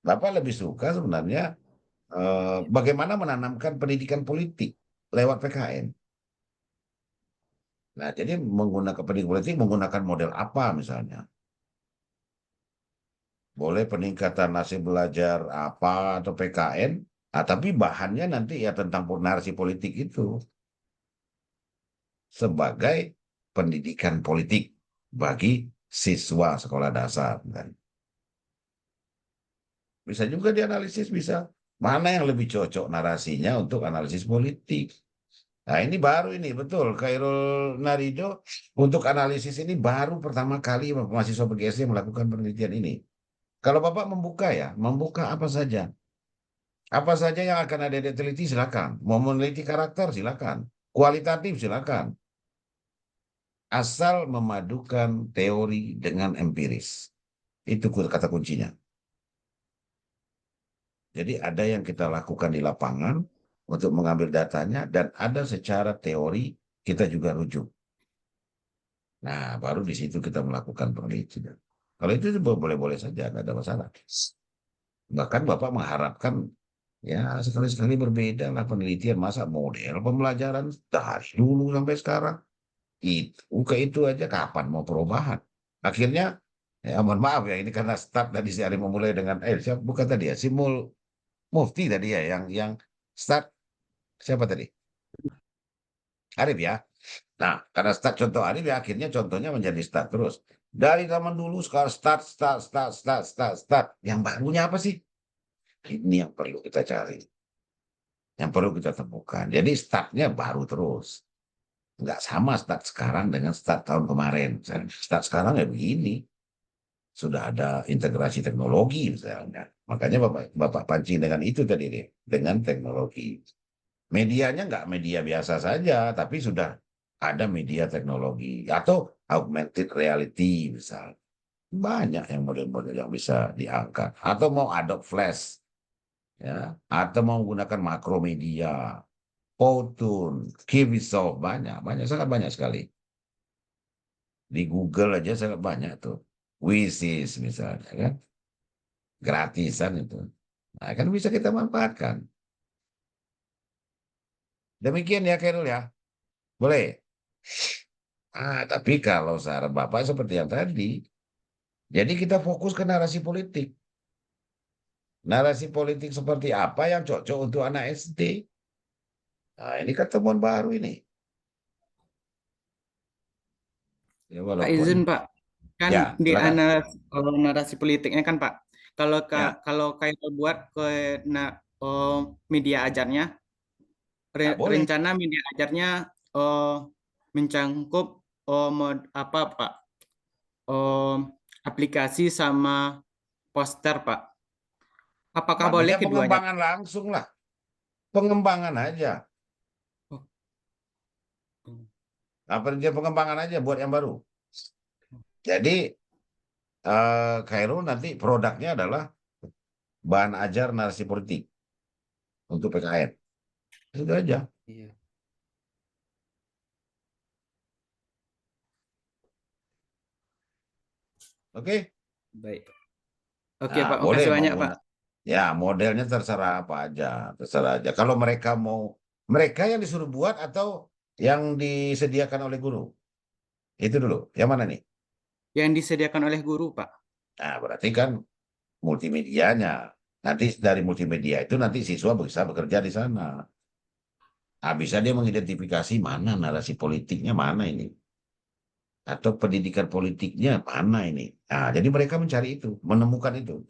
Bapak lebih suka sebenarnya bagaimana menanamkan pendidikan politik lewat PKN. Nah, jadi menggunakan pendidikan politik menggunakan model apa misalnya? Boleh peningkatan hasil belajar apa atau PKN, tapi bahannya nanti ya tentang narasi politik itu sebagai pendidikan politik bagi siswa sekolah dasar. Kan? Bisa juga dianalisis, bisa. Mana yang lebih cocok narasinya untuk analisis politik. Nah ini baru ini, betul. Khairul Narido untuk analisis ini baru pertama kali mahasiswa PGSD melakukan penelitian ini. Kalau Bapak membuka ya, membuka apa saja. Apa saja yang akan ada diteliti silakan. Mau meneliti karakter silakan. Kualitatif silakan. Asal memadukan teori dengan empiris. Itu kata kuncinya. Jadi ada yang kita lakukan di lapangan untuk mengambil datanya dan ada secara teori kita juga rujuk. Nah, baru di situ kita melakukan penelitian. Kalau itu boleh-boleh saja, nggak ada masalah. Bahkan Bapak mengharapkan ya sekali-sekali berbeda lah penelitian. Masa model pembelajaran dari dulu sampai sekarang. Itu aja kapan mau perubahan. Akhirnya, ya mohon maaf ya, ini karena start tadi si Ari memulai dengan, bukan tadi ya, Simul Mufti tadi ya, yang start, siapa tadi? Arif ya. Nah, karena start contoh Arif ya, akhirnya contohnya menjadi start terus. Dari zaman dulu sekarang start. Yang barunya apa sih? Ini yang perlu kita cari. Yang perlu kita temukan. Jadi startnya baru terus. Nggak sama start sekarang dengan start tahun kemarin. Start sekarang ya begini. Sudah ada integrasi teknologi misalnya. Makanya Bapak pancing dengan itu tadi deh. Dengan teknologi. Medianya nggak media biasa saja, tapi sudah ada media teknologi. Atau augmented reality misalnya. Banyak yang model-model yang bisa diangkat. Atau mau Adobe Flash. Ya, atau mau menggunakan makromedia, Powtoon, Keyvisor, banyak, sangat banyak sekali. Di Google aja sangat banyak tuh. Wishes misalnya kan, gratisan itu. Nah, kan bisa kita manfaatkan. Demikian ya Khairul ya. Boleh? Tapi kalau saran Bapak seperti yang tadi, jadi kita fokus ke narasi politik. Narasi politik seperti apa yang cocok untuk anak SD? Nah, ini kan temuan baru ini. Ya, Pak walaupun izin Pak, kan ya, di silakan. narasi politiknya kan Pak, kalau Ya, kalau kayak buat ke media ajarnya, boleh. rencana media ajarnya eh, mencangkup apa Pak, eh, aplikasi sama poster Pak. Apakah boleh Bagusnya keduanya? pengembangan langsung lah. Pengembangan aja. Oh, oh, Kerja pengembangan aja buat yang baru. Jadi, Khairul nanti produknya adalah bahan ajar narasi politik untuk PKN. Itu aja. iya. Oke? Baik. Oke Nah, Pak, boleh makasih banyak Pak. menggunakan. Ya, modelnya terserah apa aja. Terserah aja. Kalau mereka mau, mereka yang disuruh buat atau yang disediakan oleh guru? Itu dulu. Yang mana nih? Yang disediakan oleh guru Pak. Nah, berarti kan multimedianya. Nanti dari multimedia itu nanti siswa bisa bekerja di sana. Bisa dia mengidentifikasi mana narasi politiknya mana ini. Atau pendidikan politiknya mana ini. Nah, jadi mereka mencari itu, menemukan itu.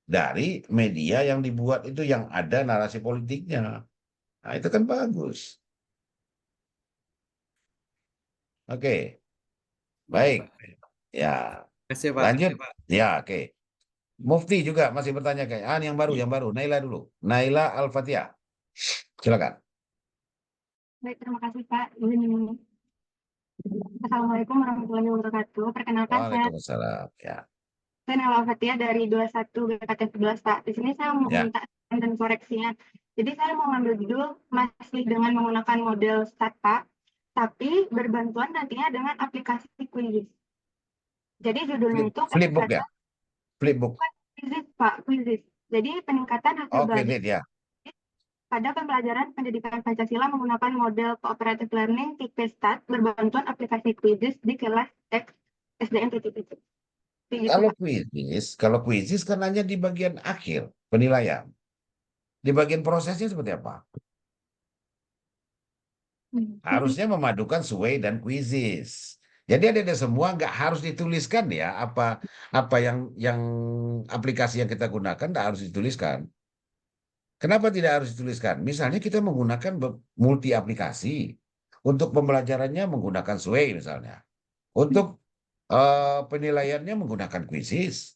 Dari media yang dibuat itu yang ada narasi politiknya. Nah, itu kan bagus. Oke, Baik baik. Pak. Ya, Terima kasih Pak. lanjut. Ya, oke. Mufti juga masih bertanya kayak, yang baru. Naila dulu. Naila Al-Fatihah. Silakan. Baik, terima kasih Pak. Assalamualaikum warahmatullahi wabarakatuh. Perkenalkan, Waalaikumsalam. Ya, saya Nela Fatia dari 21 BKT 11, Pak. Di sini saya mau ya. minta saran dan koreksinya. Jadi saya mau ngambil judul masih dengan menggunakan model stat, Pak, tapi berbantuan nantinya dengan aplikasi Quizzes. Jadi judulnya itu Flipbook ya? peningkatan Flipbook. Quizzes, Pak, Quizzes. Jadi peningkatan hasil Oke, belajar ya. pada pembelajaran pendidikan Pancasila menggunakan model cooperative learning tipe STAT berbantuan aplikasi Quizzes di kelas X SDN titik. Gitu, Pak. Kalau kuisis kan hanya di bagian akhir penilaian. Di bagian prosesnya seperti apa? Harusnya memadukan Sway dan Quizzes. Jadi ada semua nggak harus dituliskan ya apa yang aplikasi yang kita gunakan nggak harus dituliskan. Kenapa tidak harus dituliskan? Misalnya kita menggunakan multi aplikasi untuk pembelajarannya menggunakan Sway misalnya. Untuk penilaiannya menggunakan Quizzes.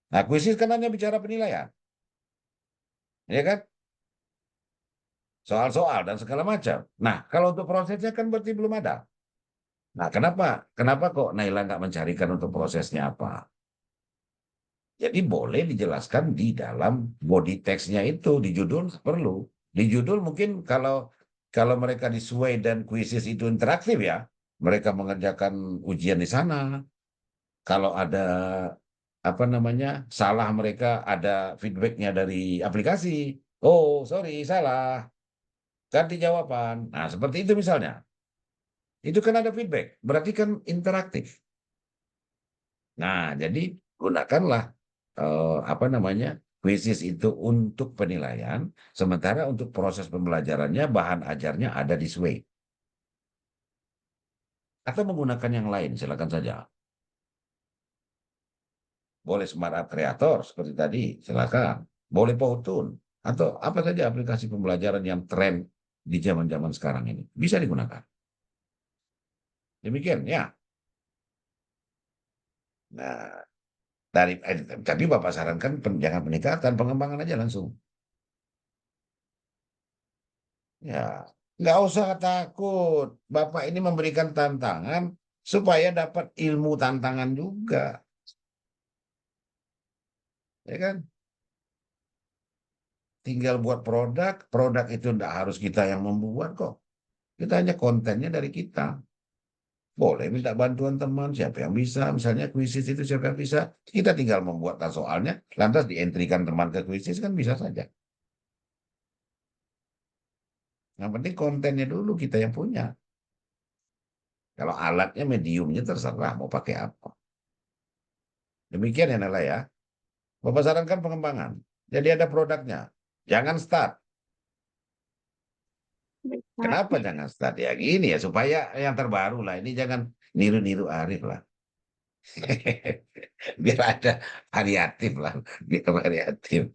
Nah, Quizzes kan hanya bicara penilaian, ya kan? Soal-soal dan segala macam. Nah, kalau untuk prosesnya kan berarti belum ada. Nah, kenapa kok Naila nggak mencarikan untuk prosesnya apa? Jadi boleh dijelaskan di dalam body text-nya itu, di judul perlu. Di judul mungkin kalau mereka di Sway dan Quizzes itu interaktif ya, mereka mengerjakan ujian di sana. Kalau ada apa namanya salah mereka ada feedbacknya dari aplikasi. Oh, sorry, salah. Ganti jawaban. Nah, seperti itu misalnya. Itu kan ada feedback, berarti kan interaktif. Nah, jadi gunakanlah apa namanya quizzes itu untuk penilaian, sementara untuk proses pembelajarannya bahan ajarnya ada di Sway. Atau menggunakan yang lain, silakan saja. Boleh Smart Art Creator seperti tadi, silakan. Boleh Powtoon atau apa saja aplikasi pembelajaran yang tren di zaman-zaman sekarang ini bisa digunakan. Demikian ya. Nah, tapi Bapak sarankan jangan peningkatan, pengembangan aja langsung. Ya, nggak usah takut. Bapak ini memberikan tantangan supaya dapat ilmu tantangan juga, ya kan? Tinggal buat produk itu nggak harus kita yang membuat kok. Kita hanya kontennya dari kita. Boleh minta bantuan teman, siapa yang bisa, misalnya kuisis itu siapa yang bisa. Kita tinggal membuat soalnya, lantas dientrikan teman ke kuisis kan bisa saja. Yang penting kontennya dulu kita yang punya. Kalau alatnya mediumnya terserah mau pakai apa. Demikian ya Nela ya. Bapak sarankan pengembangan. Jadi ada produknya. Jangan start. Baik, Pak. Kenapa jangan start? Ya gini ya, supaya yang terbaru lah. Ini jangan niru-niru Arif lah. Biar ada variatif lah. Biar variatif.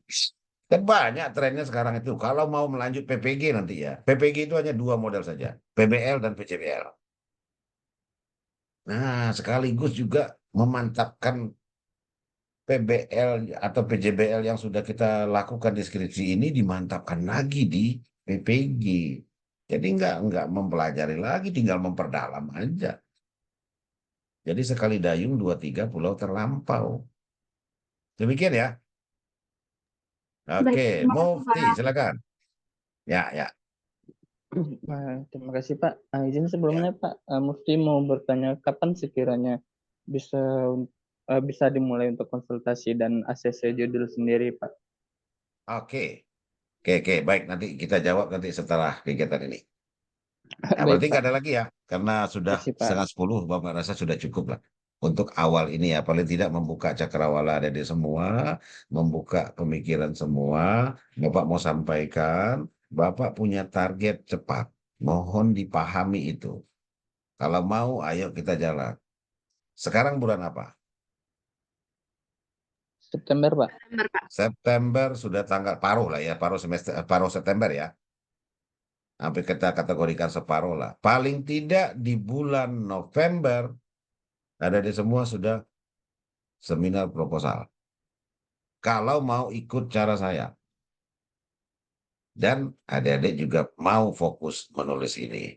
Dan banyak trennya sekarang itu. Kalau mau melanjut PPG nanti ya. PPG itu hanya 2 model saja. PBL dan PCBL. Nah, sekaligus juga memantapkan PBL atau PJBL yang sudah kita lakukan di skripsi ini dimantapkan lagi di PPG. Jadi nggak mempelajari lagi, tinggal memperdalam aja. Jadi sekali dayung 2-3 pulau terlampau. Demikian ya. Baik, Oke, terima kasih, Mufti, Pak. silakan. Ya. Terima kasih Pak. Izin sebelumnya Pak, Mufti mau bertanya kapan sekiranya bisa bisa dimulai untuk konsultasi dan ACC judul sendiri Pak. Oke. Baik. Nanti kita jawab nanti setelah kegiatan ini. Nah, Baik berarti Pak. nggak ada lagi ya, karena sudah Kasih Pak. 9:30, Bapak rasa sudah cukup lah. Untuk awal ini ya, paling tidak membuka cakrawala ada di semua, membuka pemikiran semua. Bapak mau sampaikan, Bapak punya target cepat. Mohon dipahami itu. Kalau mau, ayo kita jalan. Sekarang bulan apa? September Pak. September sudah tanggal paruh lah ya, paruh September ya. Hampir kita kategorikan separuh lah. Paling tidak di bulan November ada di semua sudah seminar proposal. Kalau mau ikut cara saya. Dan adik-adik juga mau fokus menulis ini.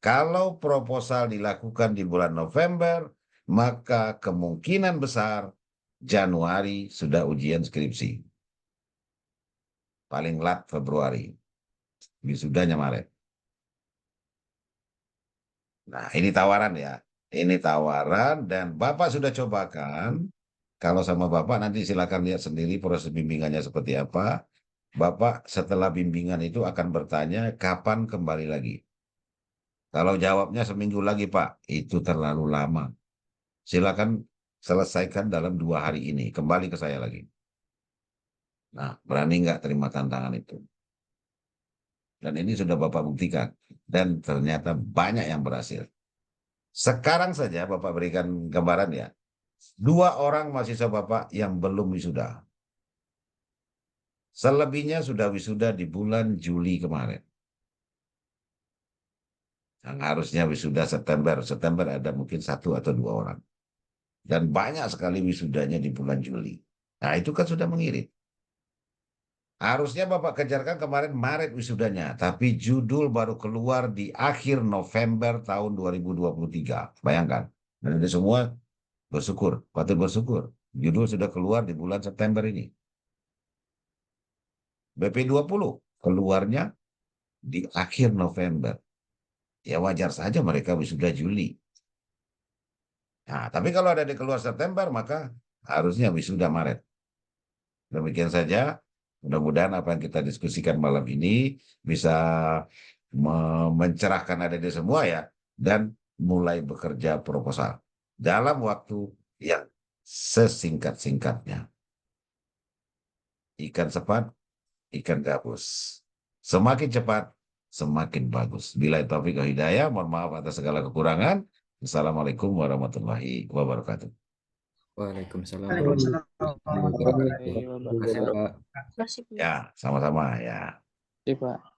Kalau proposal dilakukan di bulan November, maka kemungkinan besar Januari sudah ujian skripsi. Paling lat Februari. Wisudanya Maret. Nah, ini tawaran ya. Ini tawaran dan Bapak sudah cobakan. Kalau sama Bapak nanti silakan lihat sendiri proses bimbingannya seperti apa. Bapak setelah bimbingan itu akan bertanya kapan kembali lagi. Kalau jawabnya seminggu lagi Pak, itu terlalu lama. Silakan selesaikan dalam 2 hari ini. Kembali ke saya lagi. Nah, berani nggak terima tantangan itu? Dan ini sudah Bapak buktikan. Dan ternyata banyak yang berhasil. Sekarang saja Bapak berikan gambaran ya. 2 orang mahasiswa Bapak yang belum wisuda. Selebihnya sudah wisuda di bulan Juli kemarin. Yang harusnya wisuda September. September ada mungkin 1 atau 2 orang. Dan banyak sekali wisudanya di bulan Juli. Nah itu kan sudah mengirit. Harusnya Bapak kejarkan kemarin Maret wisudanya. Tapi judul baru keluar di akhir November tahun 2023. Bayangkan. Dan itu semua bersyukur. Patut bersyukur. Judul sudah keluar di bulan September ini. BP20 keluarnya di akhir November. Ya wajar saja mereka wisuda Juli. Nah, tapi kalau ada di keluar September, maka harusnya wisuda Maret. Demikian saja. Mudah-mudahan apa yang kita diskusikan malam ini bisa mencerahkan adik semua ya. Dan mulai bekerja proposal. Dalam waktu yang sesingkat-singkatnya. Ikan cepat, ikan gabus. Semakin cepat, semakin bagus. Bila taufik wa hidayah, mohon maaf atas segala kekurangan. Assalamualaikum warahmatullahi wabarakatuh. Waalaikumsalam. Waalaikumsalam. Warahmatullahi Terima kasih, wabarakatuh. Pak. Terima kasih, Pak. Ya, sama-sama ya. Terima kasih Pak.